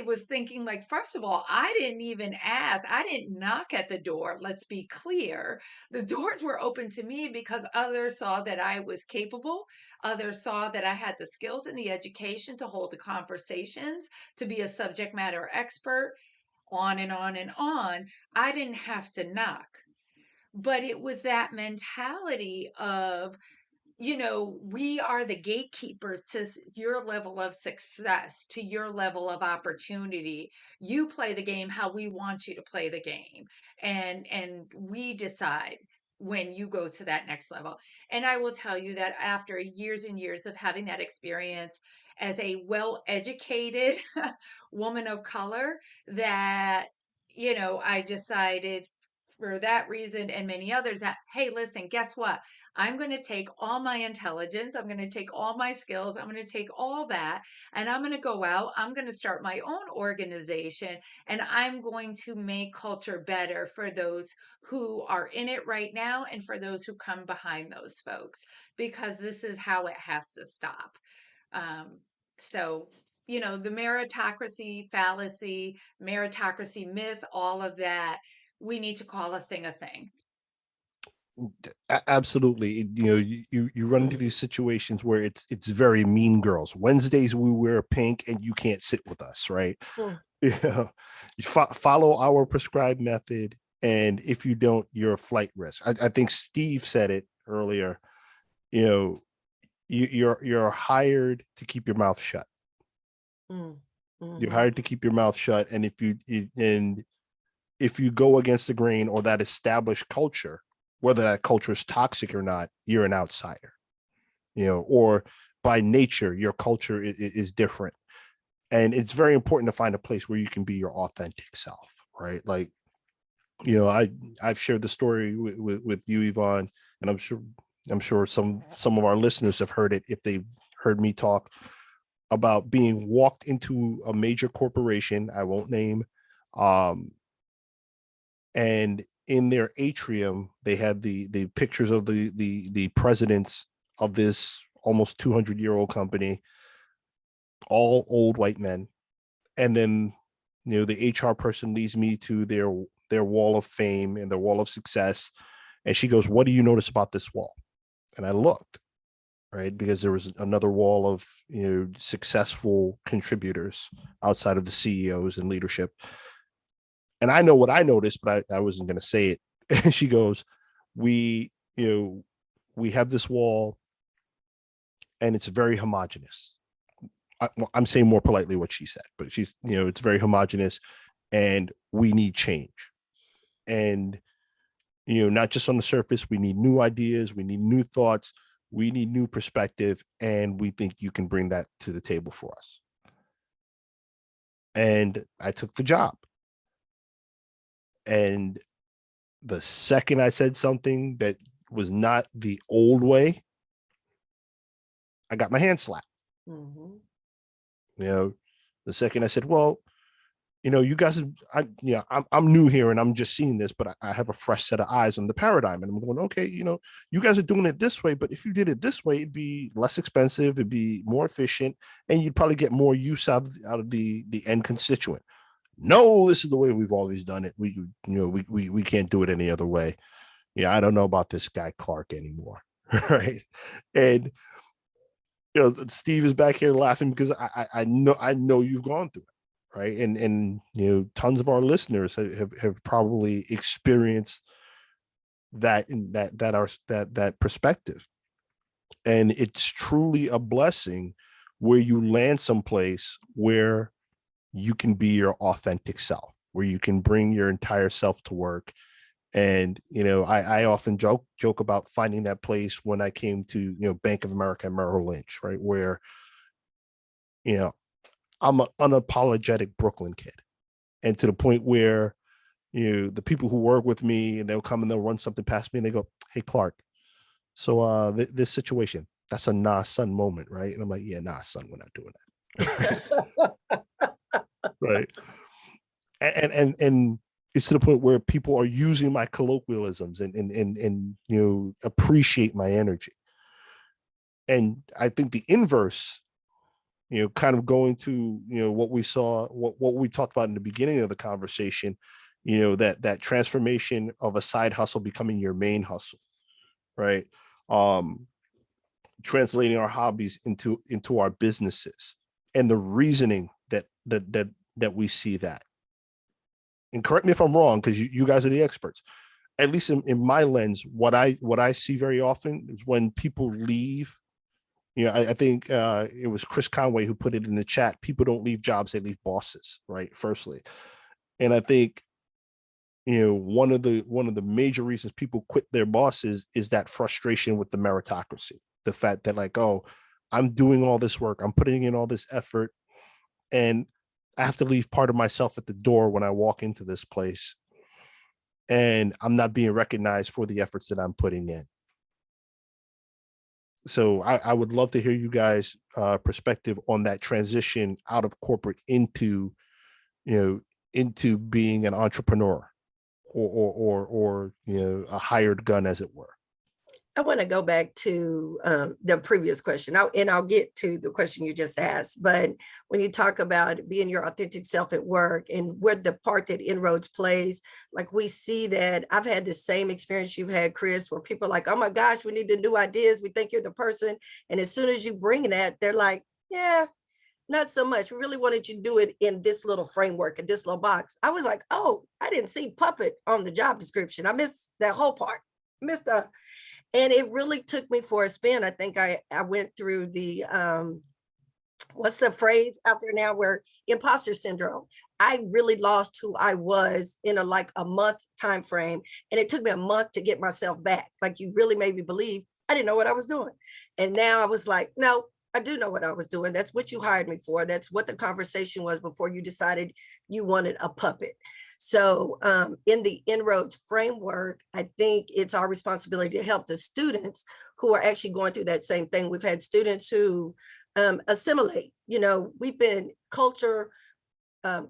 was thinking, like, first of all, I didn't even ask. I didn't knock at the door. Let's be clear. The doors were open to me because others saw that I was capable. Others saw that I had the skills and the education to hold the conversations, to be a subject matter expert, on and on and on. I didn't have to knock. But it was that mentality of, we are the gatekeepers to your level of success, to your level of opportunity. You play the game how we want you to play the game. And we decide when you go to that next level. And I will tell you that after years and years of having that experience as a well-educated woman of color, that, I decided for that reason and many others that, hey, listen, guess what? I'm going to take all my intelligence, I'm going to take all my skills, I'm going to take all that, and I'm going to go out, I'm going to start my own organization, and I'm going to make culture better for those who are in it right now and for those who come behind those folks, because this is how it has to stop. So, the meritocracy fallacy, meritocracy myth, all of that, we need to call a thing a thing. Absolutely. You run into these situations where it's very mean girls. Wednesdays we wear pink and you can't sit with us, right? Mm. You follow our prescribed method, and if you don't, you're a flight risk. I think Steve said it earlier. You're hired to keep your mouth shut. Mm. You're Mhm. hired to keep your mouth shut, and if you go against the grain or that established culture, whether that culture is toxic or not, you're an outsider. Or by nature, your culture is different. And it's very important to find a place where you can be your authentic self, right? Like, I've shared the story with you, Yvonne, and I'm sure some of our listeners have heard it if they've heard me talk about being walked into a major corporation. I won't name, and in their atrium they had the pictures of the presidents of this almost 200-year-old company, all old white men. And then the HR person leads me to their wall of fame and their wall of success, and she goes, "What do you notice about this wall?" And I looked, right, because there was another wall of successful contributors outside of the CEOs and leadership. And I know what I noticed, but I wasn't going to say it. And she goes, we have this wall and it's very homogenous. I'm saying more politely what she said, but she's, it's very homogenous and we need change. And, not just on the surface, we need new ideas, we need new thoughts, we need new perspective, and we think you can bring that to the table for us. And I took the job. And the second I said something that was not the old way, I got my hand slapped. Mhm. The second I said, well, you guys, I'm new here and I'm just seeing this, but I have a fresh set of eyes on the paradigm. And I'm going, okay, you guys are doing it this way, but if you did it this way, it'd be less expensive, it'd be more efficient, and you'd probably get more use out of the end constituent. No, this is the way we've always done it. We can't do it any other way. I don't know about this guy Clark anymore. Right. And Steve is back here laughing because I know you've gone through it, right? And tons of our listeners have probably experienced that that perspective. And it's truly a blessing where you land someplace where you can be your authentic self, where you can bring your entire self to work. And, I often joke about finding that place when I came to, Bank of America and Merrill Lynch, right? Where, I'm an unapologetic Brooklyn kid. And to the point where, the people who work with me and they'll come and they'll run something past me and they go, "Hey, Clark, so this situation, that's a nah son moment, right?" And I'm like, "Yeah, nah son, we're not doing that." Right. And it's to the point where people are using my colloquialisms and appreciate my energy. And I think the inverse, kind of going to what we saw, what we talked about in the beginning of the conversation, that transformation of a side hustle becoming your main hustle, right? Translating our hobbies into our businesses, and the reasoning that we see that. And correct me if I'm wrong, because you guys are the experts. At least in my lens, what I see very often is when people leave. I think it was Chris Conway who put it in the chat. People don't leave jobs; they leave bosses, right? Firstly, and I think one of the major reasons people quit their bosses is that frustration with the meritocracy, the fact that like, oh, I'm doing all this work, I'm putting in all this effort, and I have to leave part of myself at the door when I walk into this place, and I'm not being recognized for the efforts that I'm putting in. So I would love to hear you guys' perspective on that transition out of corporate into being an entrepreneur or a hired gun, as it were. I want to go back to the previous question, and I'll get to the question you just asked. But when you talk about being your authentic self at work and where the part that Inroads plays, like we see that I've had the same experience you've had, Chris, where people are like, oh my gosh, we need the new ideas. We think you're the person. And as soon as you bring that, they're like, yeah, not so much. We really wanted you to do it in this little framework, in this little box. I was like, oh, I didn't see puppet on the job description. I missed that whole part. Missed the And it really took me for a spin. I think I went through the, what's the phrase out there now where imposter syndrome. I really lost who I was in a month time frame. And it took me a month to get myself back. Like you really made me believe I didn't know what I was doing. And now I was like, no, I do know what I was doing. That's what you hired me for. That's what the conversation was before you decided you wanted a puppet. So in the Inroads framework, I think it's our responsibility to help the students who are actually going through that same thing. We've had students who assimilate. We've been culture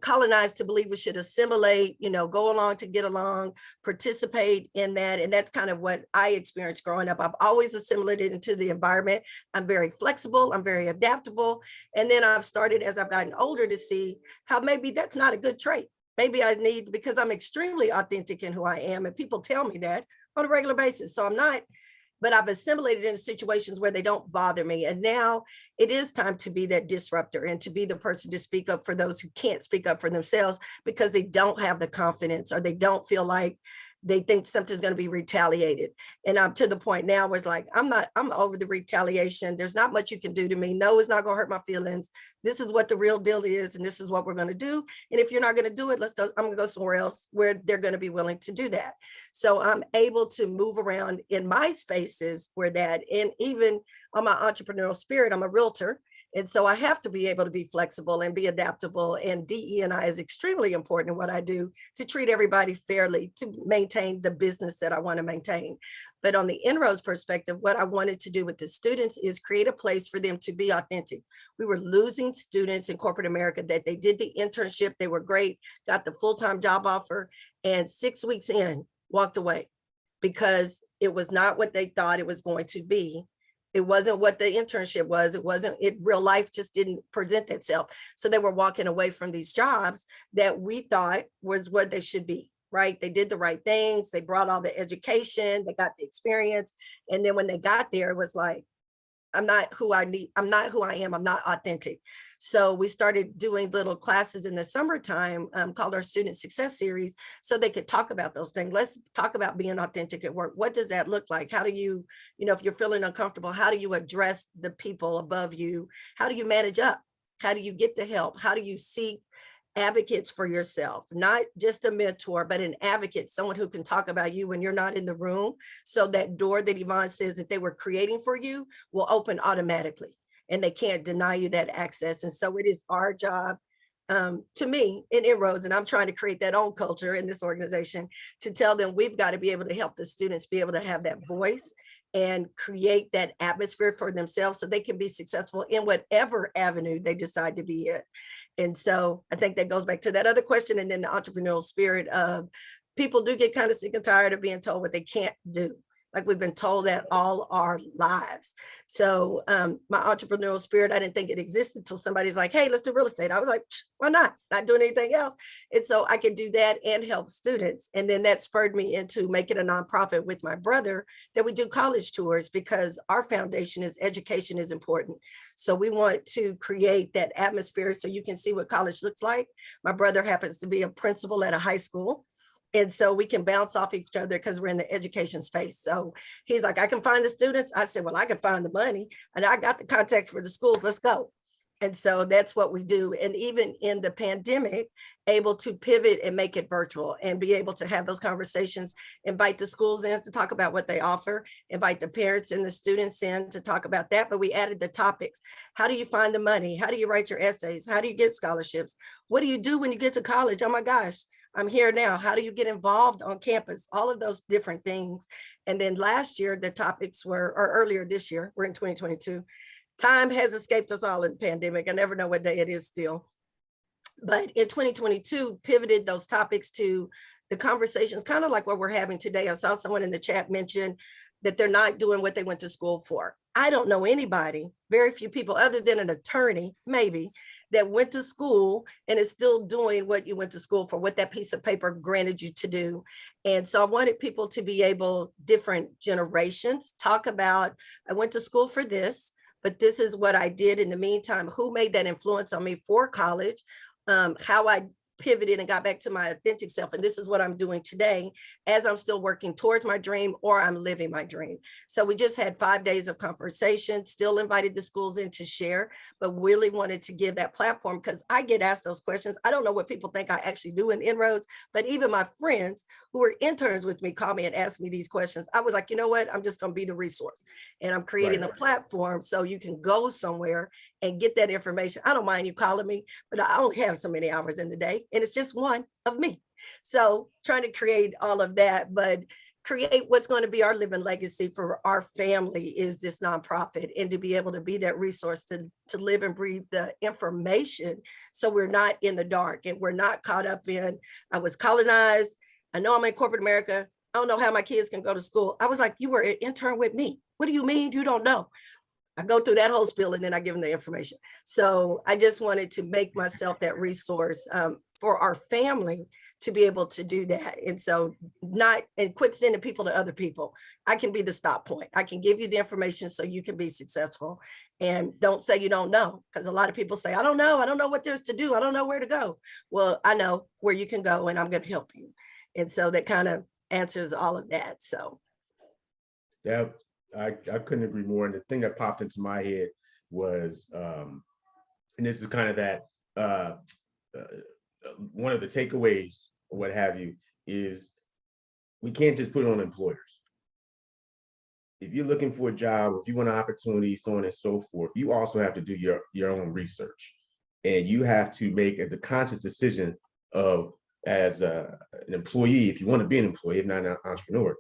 colonized to believe we should assimilate, go along to get along, participate in that. And that's kind of what I experienced growing up. I've always assimilated into the environment. I'm very flexible. I'm very adaptable. And then I've started, as I've gotten older, to see how maybe that's not a good trait. Maybe I need, because I'm extremely authentic in who I am, and people tell me that on a regular basis. So I'm not, but I've assimilated into situations where they don't bother me. And now it is time to be that disruptor and to be the person to speak up for those who can't speak up for themselves because they don't have the confidence or they don't feel like they think something's going to be retaliated. And I'm to the point now where it's like, I'm over the retaliation. There's not much you can do to me. No, it's not going to hurt my feelings. This is what the real deal is. And this is what we're going to do. And if you're not going to do it, let's go. I'm going to go somewhere else where they're going to be willing to do that. So I'm able to move around in my spaces where that, and even on my entrepreneurial spirit, I'm a realtor. And so I have to be able to be flexible and be adaptable. And DE&I is extremely important in what I do to treat everybody fairly, to maintain the business that I want to maintain. But on the Inroads perspective, what I wanted to do with the students is create a place for them to be authentic. We were losing students in corporate America that they did the internship, they were great, got the full-time job offer, and 6 weeks in, walked away because it was not what they thought it was going to be. It wasn't what the internship was. Real life just didn't present itself. So they were walking away from these jobs that we thought was what they should be, right? They did the right things. They brought all the education, they got the experience. And then when they got there, it was like, I'm not who I need. I'm not who I am. I'm not authentic. So we started doing little classes in the summertime called our Student Success Series so they could talk about those things. Let's talk about being authentic at work. What does that look like? How do you, if you're feeling uncomfortable, how do you address the people above you? How do you manage up? How do you get the help? How do you seek advocates for yourself, not just a mentor, but an advocate, someone who can talk about you when you're not in the room. So that door that Yvonne says that they were creating for you will open automatically and they can't deny you that access. And so it is our job to me in Inroads, and I'm trying to create that own culture in this organization to tell them we've got to be able to help the students be able to have that voice and create that atmosphere for themselves so they can be successful in whatever avenue they decide to be in. And so I think that goes back to that other question. And then the entrepreneurial spirit of people do get kind of sick and tired of being told what they can't do. Like we've been told that all our lives. So my entrepreneurial spirit, I didn't think it existed until somebody's like, hey, let's do real estate. I was like, why not? Not doing anything else. And so I could do that and help students. And then that spurred me into making a nonprofit with my brother that we do college tours because our foundation is education is important. So we want to create that atmosphere so you can see what college looks like. My brother happens to be a principal at a high school. And so we can bounce off each other because we're in the education space. So he's like, I can find the students. I said, well, I can find the money and I got the contacts for the schools. Let's go. And so that's what we do. And even in the pandemic, able to pivot and make it virtual and be able to have those conversations, invite the schools in to talk about what they offer, invite the parents and the students in to talk about that. But we added the topics. How do you find the money? How do you write your essays? How do you get scholarships? What do you do when you get to college? Oh my gosh. I'm here now. How do you get involved on campus? All of those different things. And then last year, the topics were, or earlier this year, we're in 2022. Time has escaped us all in the pandemic. I never know what day it is still. But in 2022, pivoted those topics to the conversations, kind of like what we're having today. I saw someone in the chat mention that they're not doing what they went to school for. I don't know anybody, very few people other than an attorney, maybe, that went to school and is still doing what you went to school for, what that piece of paper granted you to do. And so I wanted people to be able, different generations, talk about, I went to school for this, but this is what I did in the meantime. Who made that influence on me for college? How I pivoted and got back to my authentic self. And this is what I'm doing today as I'm still working towards my dream or I'm living my dream. So we just had 5 days of conversation, still invited the schools in to share, but really wanted to give that platform because I get asked those questions. I don't know what people think I actually do in inroads, but even my friends who were interns with me call me and ask me these questions. I was like, you know what? I'm just going to be the resource. And I'm creating the platform so you can go somewhere and get that information. I don't mind you calling me, but I only have so many hours in the day and it's just one of me. So trying to create all of that, but create what's going to be our living legacy for our family is this nonprofit, and to be able to be that resource to live and breathe the information so we're not in the dark and we're not caught up in, I was colonized, I know I'm in corporate America, I don't know how my kids can go to school. I was like, you were an intern with me. What do you mean you don't know? I go through that whole spiel and then I give them the information. So I just wanted to make myself that resource for our family to be able to do that. And so and quit sending people to other people. I can be the stop point. I can give you the information so you can be successful. And don't say you don't know, because a lot of people say, I don't know what there's to do. I don't know where to go. Well, I know where you can go and I'm going to help you. And so that kind of answers all of that. So. Yeah. I couldn't agree more. And the thing that popped into my head was, and this is kind of that, one of the takeaways or what have you, is we can't just put it on employers. If you're looking for a job, if you want an opportunity, so on and so forth, you also have to do your own research. And you have to make the conscious decision of, as an employee, if you want to be an employee, if not an entrepreneur,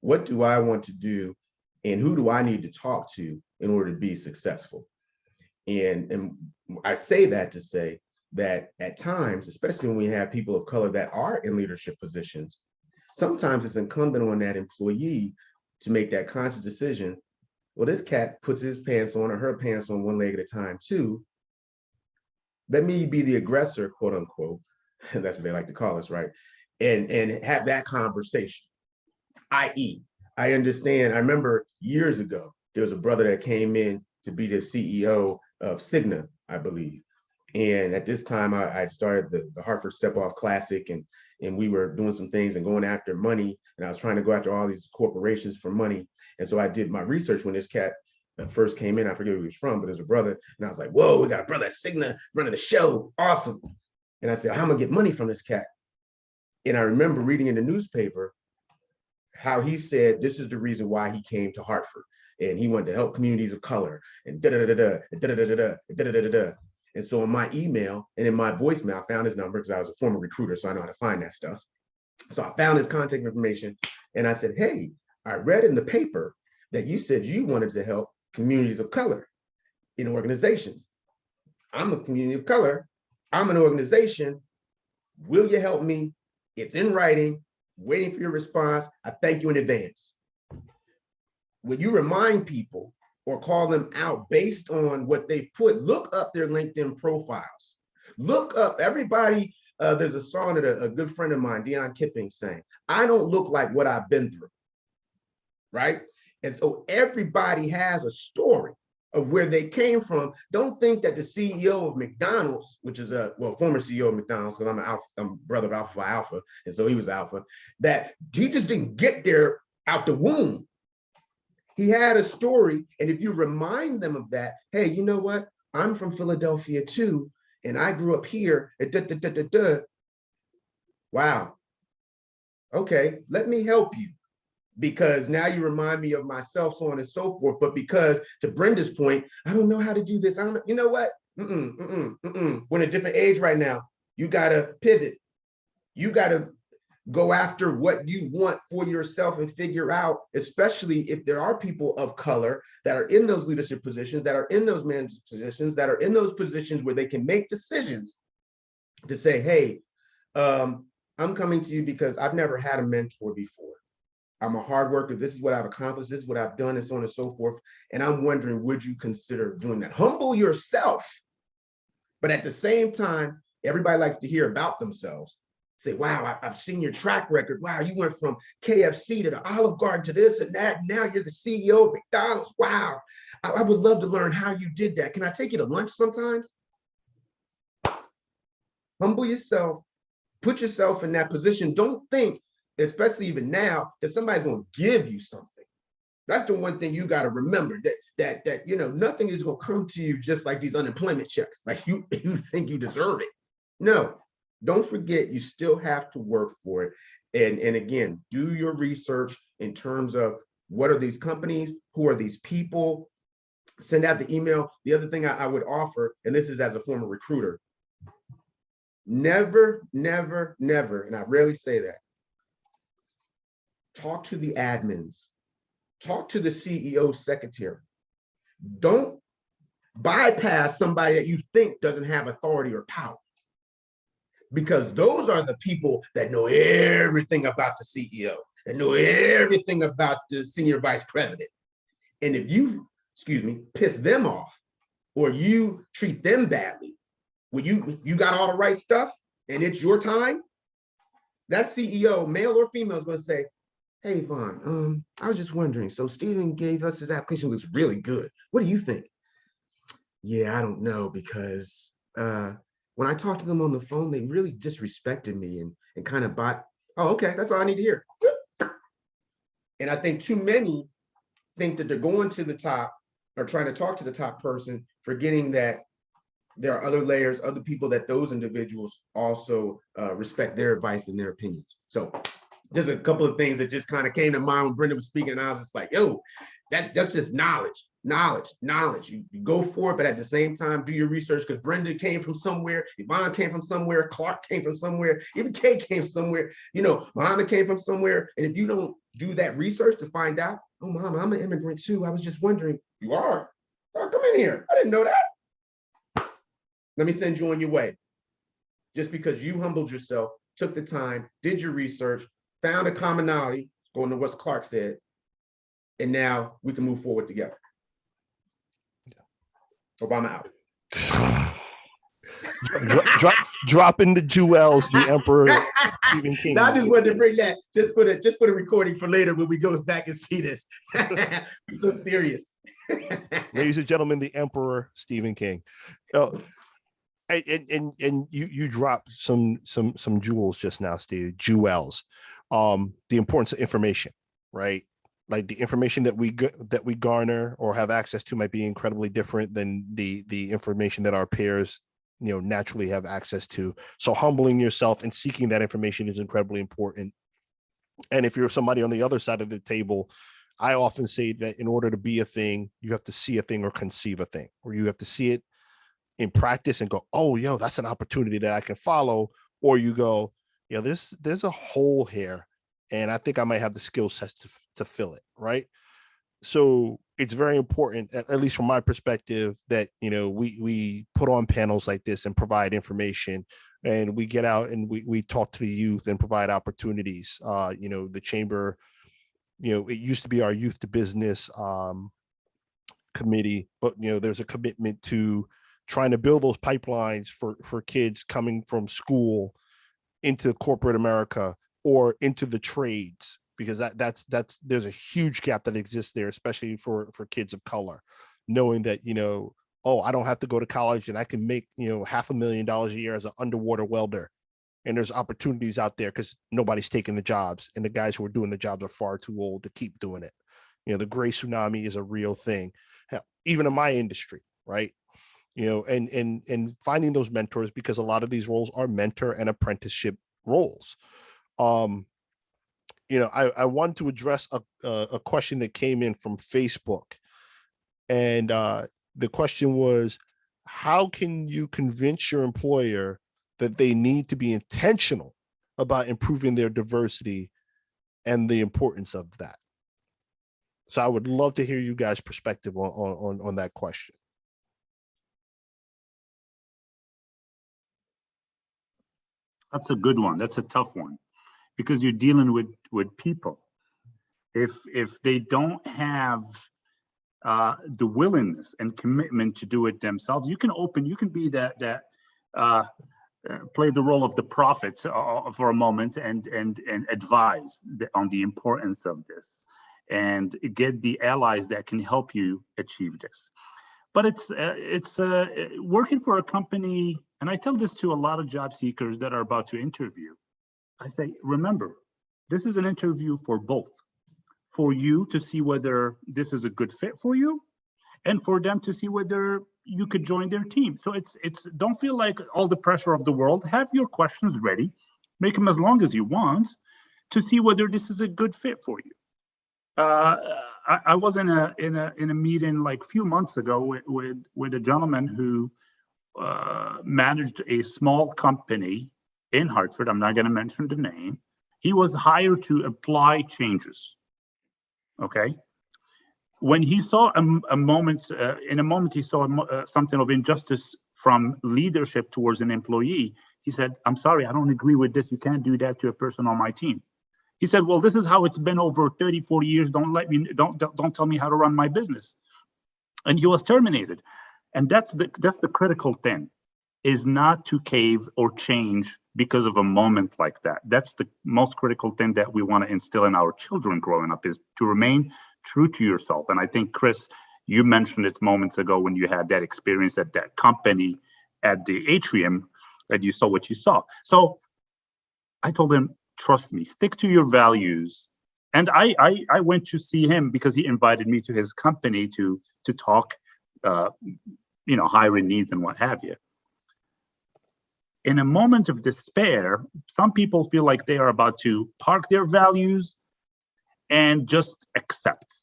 what do I want to do and who do I need to talk to in order to be successful? And I say that to say that at times, especially when we have people of color that are in leadership positions, sometimes it's incumbent on that employee to make that conscious decision. Well, this cat puts his pants on or her pants on one leg at a time too. Let me be the aggressor, quote unquote. That's what they like to call us, right? And have that conversation. I.e., I understand, I remember years ago, there was a brother that came in to be the CEO of Cigna, I believe. And at this time, I started the Hartford Step Off Classic, and we were doing some things and going after money. And I was trying to go after all these corporations for money. And so I did my research when this cat first came in. I forget who he was from, but there's a brother. And I was like, whoa, we got a brother at Cigna running the show. Awesome. And I said, how am I gonna get money from this cat? And I remember reading in the newspaper how he said this is the reason why he came to Hartford, and he wanted to help communities of color and da-da-da-da-da. And so in my email and in my voicemail, I found his number because I was a former recruiter, so I know how to find that stuff. So I found his contact information and I said, hey, I read in the paper that you said you wanted to help communities of color in organizations. I'm a community of color. I'm an organization. Will you help me? It's in writing, waiting for your response. I thank you in advance. When you remind people or call them out based on what they put, look up their LinkedIn profiles. Look up everybody. There's a song that a good friend of mine, Dion Kipping, sang, I don't look like what I've been through, right? And so everybody has a story of where they came from. Don't think that the CEO of McDonald's, which is former CEO of McDonald's, because I'm brother of Alpha, and so he was Alpha, that he just didn't get there out the womb. He had a story, and if you remind them of that, hey, you know what? I'm from Philadelphia too, and I grew up here. Wow. Okay, let me help you, because now you remind me of myself, so on and so forth. But because, to Brenda's point, I don't know how to do this. I don't know. You know what? We're in a different age right now. You gotta pivot. You gotta go after what you want for yourself and figure out, especially if there are people of color that are in those leadership positions, that are in those management positions, that are in those positions where they can make decisions to say, hey, I'm coming to you because I've never had a mentor before. I'm a hard worker. This is what I've accomplished. This is what I've done, and so on and so forth. And I'm wondering, would you consider doing that? Humble yourself. But at the same time, everybody likes to hear about themselves. Say, wow, I've seen your track record. Wow, you went from KFC to the Olive Garden to this and that. Now you're the CEO of McDonald's. Wow. I would love to learn how you did that. Can I take you to lunch sometimes? Humble yourself. Put yourself in that position. Don't think, especially even now, that somebody's going to give you something. That's the one thing you got to remember, that you know, nothing is going to come to you just like these unemployment checks, like you think you deserve it. No, don't forget, you still have to work for it. And again, do your research in terms of what are these companies, who are these people, send out the email. The other thing I would offer, and this is as a former recruiter, never, never, never, and I rarely say that, talk to the admins, talk to the CEO secretary. Don't bypass somebody that you think doesn't have authority or power, because those are the people that know everything about the CEO, that know everything about the senior vice president. And if you, piss them off, or you treat them badly, when you got all the right stuff and it's your time, that CEO, male or female, is going to say, hey, Vaughn, I was just wondering, so Steven gave us his application, looks really good. What do you think? Yeah, I don't know, because when I talked to them on the phone, they really disrespected me and kind of bought, oh, okay, that's all I need to hear. And I think too many think that they're going to the top or trying to talk to the top person, forgetting that there are other layers, other people that those individuals also respect their advice and their opinions. So there's a couple of things that just kind of came to mind when Brenda was speaking, and I was just like, yo, that's just knowledge. You go for it, but at the same time, do your research, because Brenda came from somewhere, Yvonne came from somewhere, Clark came from somewhere, even Kay came from somewhere, you know, Muhammad came from somewhere. And if you don't do that research to find out, oh, Mama, I'm an immigrant too. I was just wondering. You are? Oh, come in here. I didn't know that. Let me send you on your way. Just because you humbled yourself, took the time, did your research, found a commonality, going to what Clark said, and now we can move forward together. Obama out. Dropping the jewels, the Emperor Stephen King. Now, I just wanted to bring that, just put a recording for later when we go back and see this. I'm so serious. Ladies and gentlemen, the Emperor Stephen King. And you dropped some jewels just now, Steve. Jewels. The importance of information, right? Like the information that we garner or have access to might be incredibly different than the information that our peers, you know, naturally have access to. So humbling yourself and seeking that information is incredibly important. And if you're somebody on the other side of the table, I often say that in order to be a thing, you have to see a thing or conceive a thing, or you have to see it in practice and go, oh, yo, that's an opportunity that I can follow. Or you go, yeah, there's a hole here, and I think I might have the skill sets to fill it, right? So it's very important, at least from my perspective, that, you know, we put on panels like this and provide information, and we get out and we talk to the youth and provide opportunities. You know, the chamber, you know, it used to be our youth to business committee, but, you know, there's a commitment to trying to build those pipelines for kids coming from school into corporate America or into the trades, because that's there's a huge gap that exists there, especially for kids of color, knowing that, you know, oh, I don't have to go to college and I can make, you know, $500,000 a year as an underwater welder. And there's opportunities out there because nobody's taking the jobs, and the guys who are doing the jobs are far too old to keep doing it. You know, the gray tsunami is a real thing, even in my industry, right? You know, and finding those mentors, because a lot of these roles are mentor and apprenticeship roles. You know, I want to address a question that came in from Facebook, and the question was, how can you convince your employer that they need to be intentional about improving their diversity and the importance of that? So I would love to hear you guys' perspective on that question. That's a good one. That's a tough one, because you're dealing with people. if they don't have the willingness and commitment to do it themselves, you can be that play the role of the prophets for a moment and advise on the importance of this and get the allies that can help you achieve this. But it's working for a company, and I tell this to a lot of job seekers that are about to interview. I say, remember, this is an interview for both, for you to see whether this is a good fit for you, and for them to see whether you could join their team. So it's don't feel like all the pressure of the world. Have your questions ready, make them as long as you want, to see whether this is a good fit for you. I was in a meeting like a few months ago with a gentleman who managed a small company in Hartford. I'm not going to mention the name. He was hired to apply changes. Okay. When he saw in a moment he saw something of injustice from leadership towards an employee, he said, "I'm sorry, I don't agree with this. You can't do that to a person on my team." He said, "Well, this is how it's been over 30, 40 years. Don't tell me how to run my business." And he was terminated. And that's the critical thing, is not to cave or change because of a moment like that. That's the most critical thing that we want to instill in our children growing up, is to remain true to yourself. And I think, Chris, you mentioned it moments ago when you had that experience at that company at the atrium, and you saw what you saw. So I told him, trust me, stick to your values. And I went to see him because he invited me to his company to talk, hiring needs and what have you. In a moment of despair, some people feel like they are about to park their values and just accept.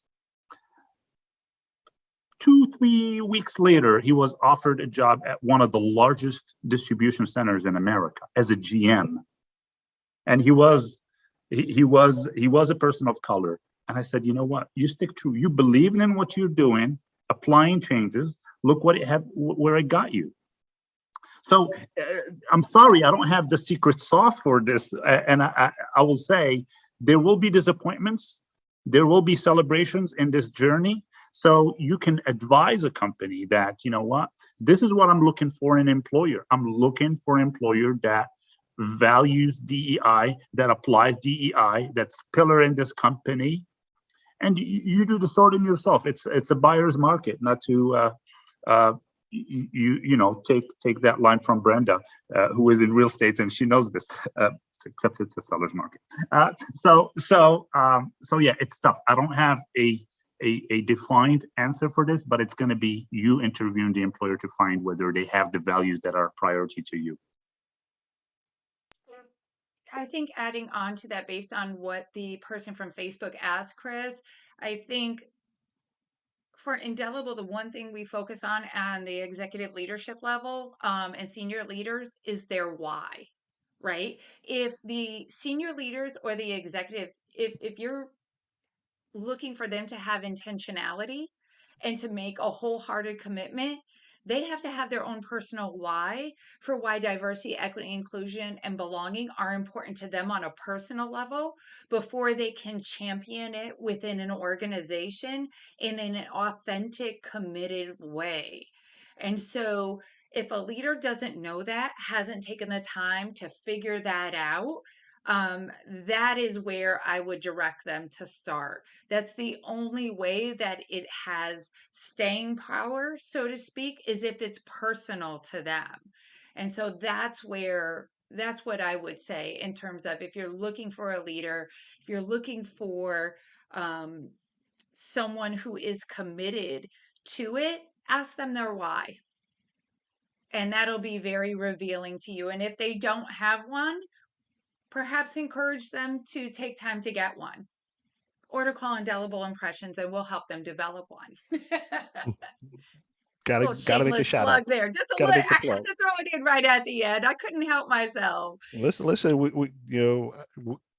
2-3 weeks later, he was offered a job at one of the largest distribution centers in America as a GM. And he was a person of color. And I said, you know what? You stick true. You believe in what you're doing, applying changes. Look where it got you. So I'm sorry, I don't have the secret sauce for this. And I will say, there will be disappointments. There will be celebrations in this journey. So you can advise a company that, you know what, this is what I'm looking for in an employer. I'm looking for an employer that values DEI, that applies DEI, that's pillar in this company. And you do the sorting yourself. It's a buyer's market, not to take that line from Brenda, who is in real estate, and she knows this, except it's a seller's market. So yeah, it's tough. I don't have a defined answer for this, but it's going to be you interviewing the employer to find whether they have the values that are priority to you. I think adding on to that, based on what the person from Facebook asked, Chris, I think for Indelible, the one thing we focus on the executive leadership level and senior leaders is their why, right? If the senior leaders or the executives, if you're looking for them to have intentionality and to make a wholehearted commitment, they have to have their own personal why for why diversity, equity, inclusion, and belonging are important to them on a personal level before they can champion it within an organization in an authentic, committed way. And so if a leader doesn't know that, hasn't taken the time to figure that out, that is where I would direct them to start. That's the only way that it has staying power, so to speak, is if it's personal to them. And so that's what I would say in terms of, if you're looking for a leader, if you're looking for someone who is committed to it, ask them their why. And that'll be very revealing to you. And if they don't have one, perhaps encourage them to take time to get one, or to call Indelible Impressions, and we'll help them develop one. Gotta make a Shameless shout plug out. there. Just a Gotta little, make the I had plug. to throw it in right at the end. I couldn't help myself. Listen.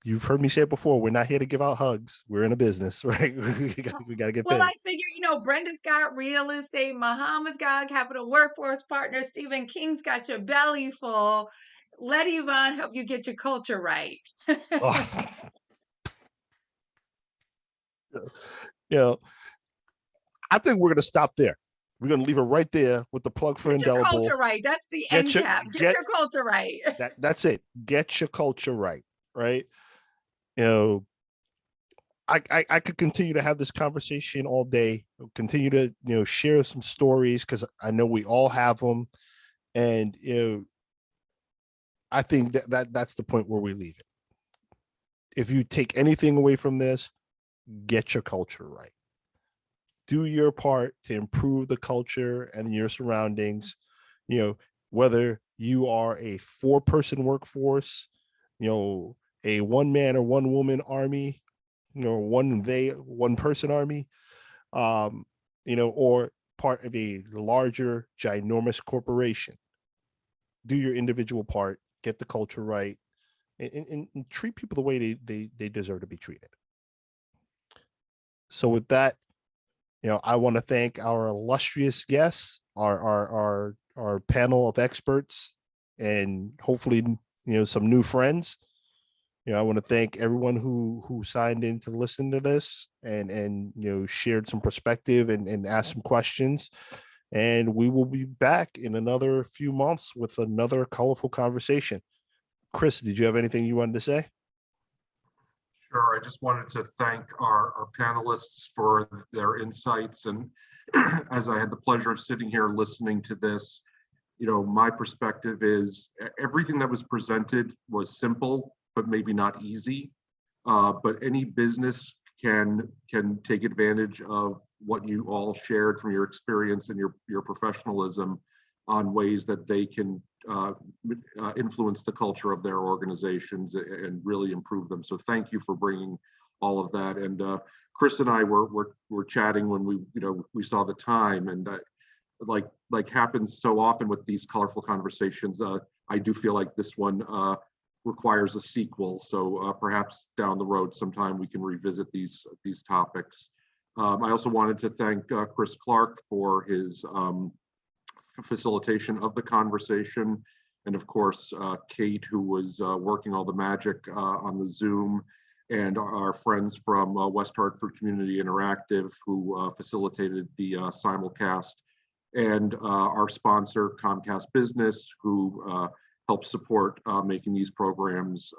You've heard me say it before. We're not here to give out hugs. We're in a business, right? we gotta get paid. Well, I figure, Brenda's got real estate, Muhammad's got Capital Workforce Partners, Stephen King's got your belly full. Let Yvonne help you get your culture right. Oh. You know, I think we're going to stop there. We're going to leave it right there with the plug for Get your Indelible. culture right. That's the Get end your- cap. Get get- your culture right. That's it. Get your culture right. Right. You know, I could continue to have this conversation all day, continue to, share some stories, because I know we all have them. And, I think that's the point where we leave it. If you take anything away from this, get your culture right. Do your part to improve the culture and your surroundings. Whether you are a 4-person workforce, a 1-man or 1-woman army, one person army, or part of a larger, ginormous corporation. Do your individual part, get the culture right, and treat people the way they deserve to be treated. So with that, I want to thank our illustrious guests, our panel of experts, and hopefully, some new friends. I want to thank everyone who signed in to listen to this and shared some perspective and asked some questions. And we will be back in another few months with another colorful conversation. Chris, did you have anything you wanted to say? Sure. I just wanted to thank our panelists for their insights. And as I had the pleasure of sitting here listening to this, my perspective is everything that was presented was simple, but maybe not easy. But any business can take advantage of what you all shared from your experience and your professionalism on ways that they can influence the culture of their organizations and really improve them. So thank you for bringing all of that. And Chris and I were chatting when we saw the time, and like happens so often with these colorful conversations, I do feel like this one requires a sequel. So perhaps down the road sometime we can revisit these topics. I also wanted to thank Chris Clark for his facilitation of the conversation. And of course, Kate, who was working all the magic on the Zoom, and our friends from West Hartford Community Interactive, who facilitated the simulcast, and our sponsor, Comcast Business, who helped support making these programs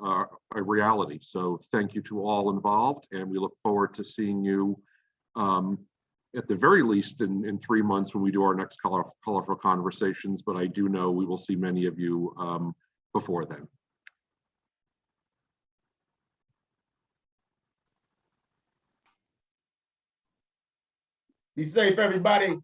a reality. So thank you to all involved, and we look forward to seeing you at the very least in 3 months when we do our next colorful conversations, but I do know we will see many of you before then. Be safe, everybody.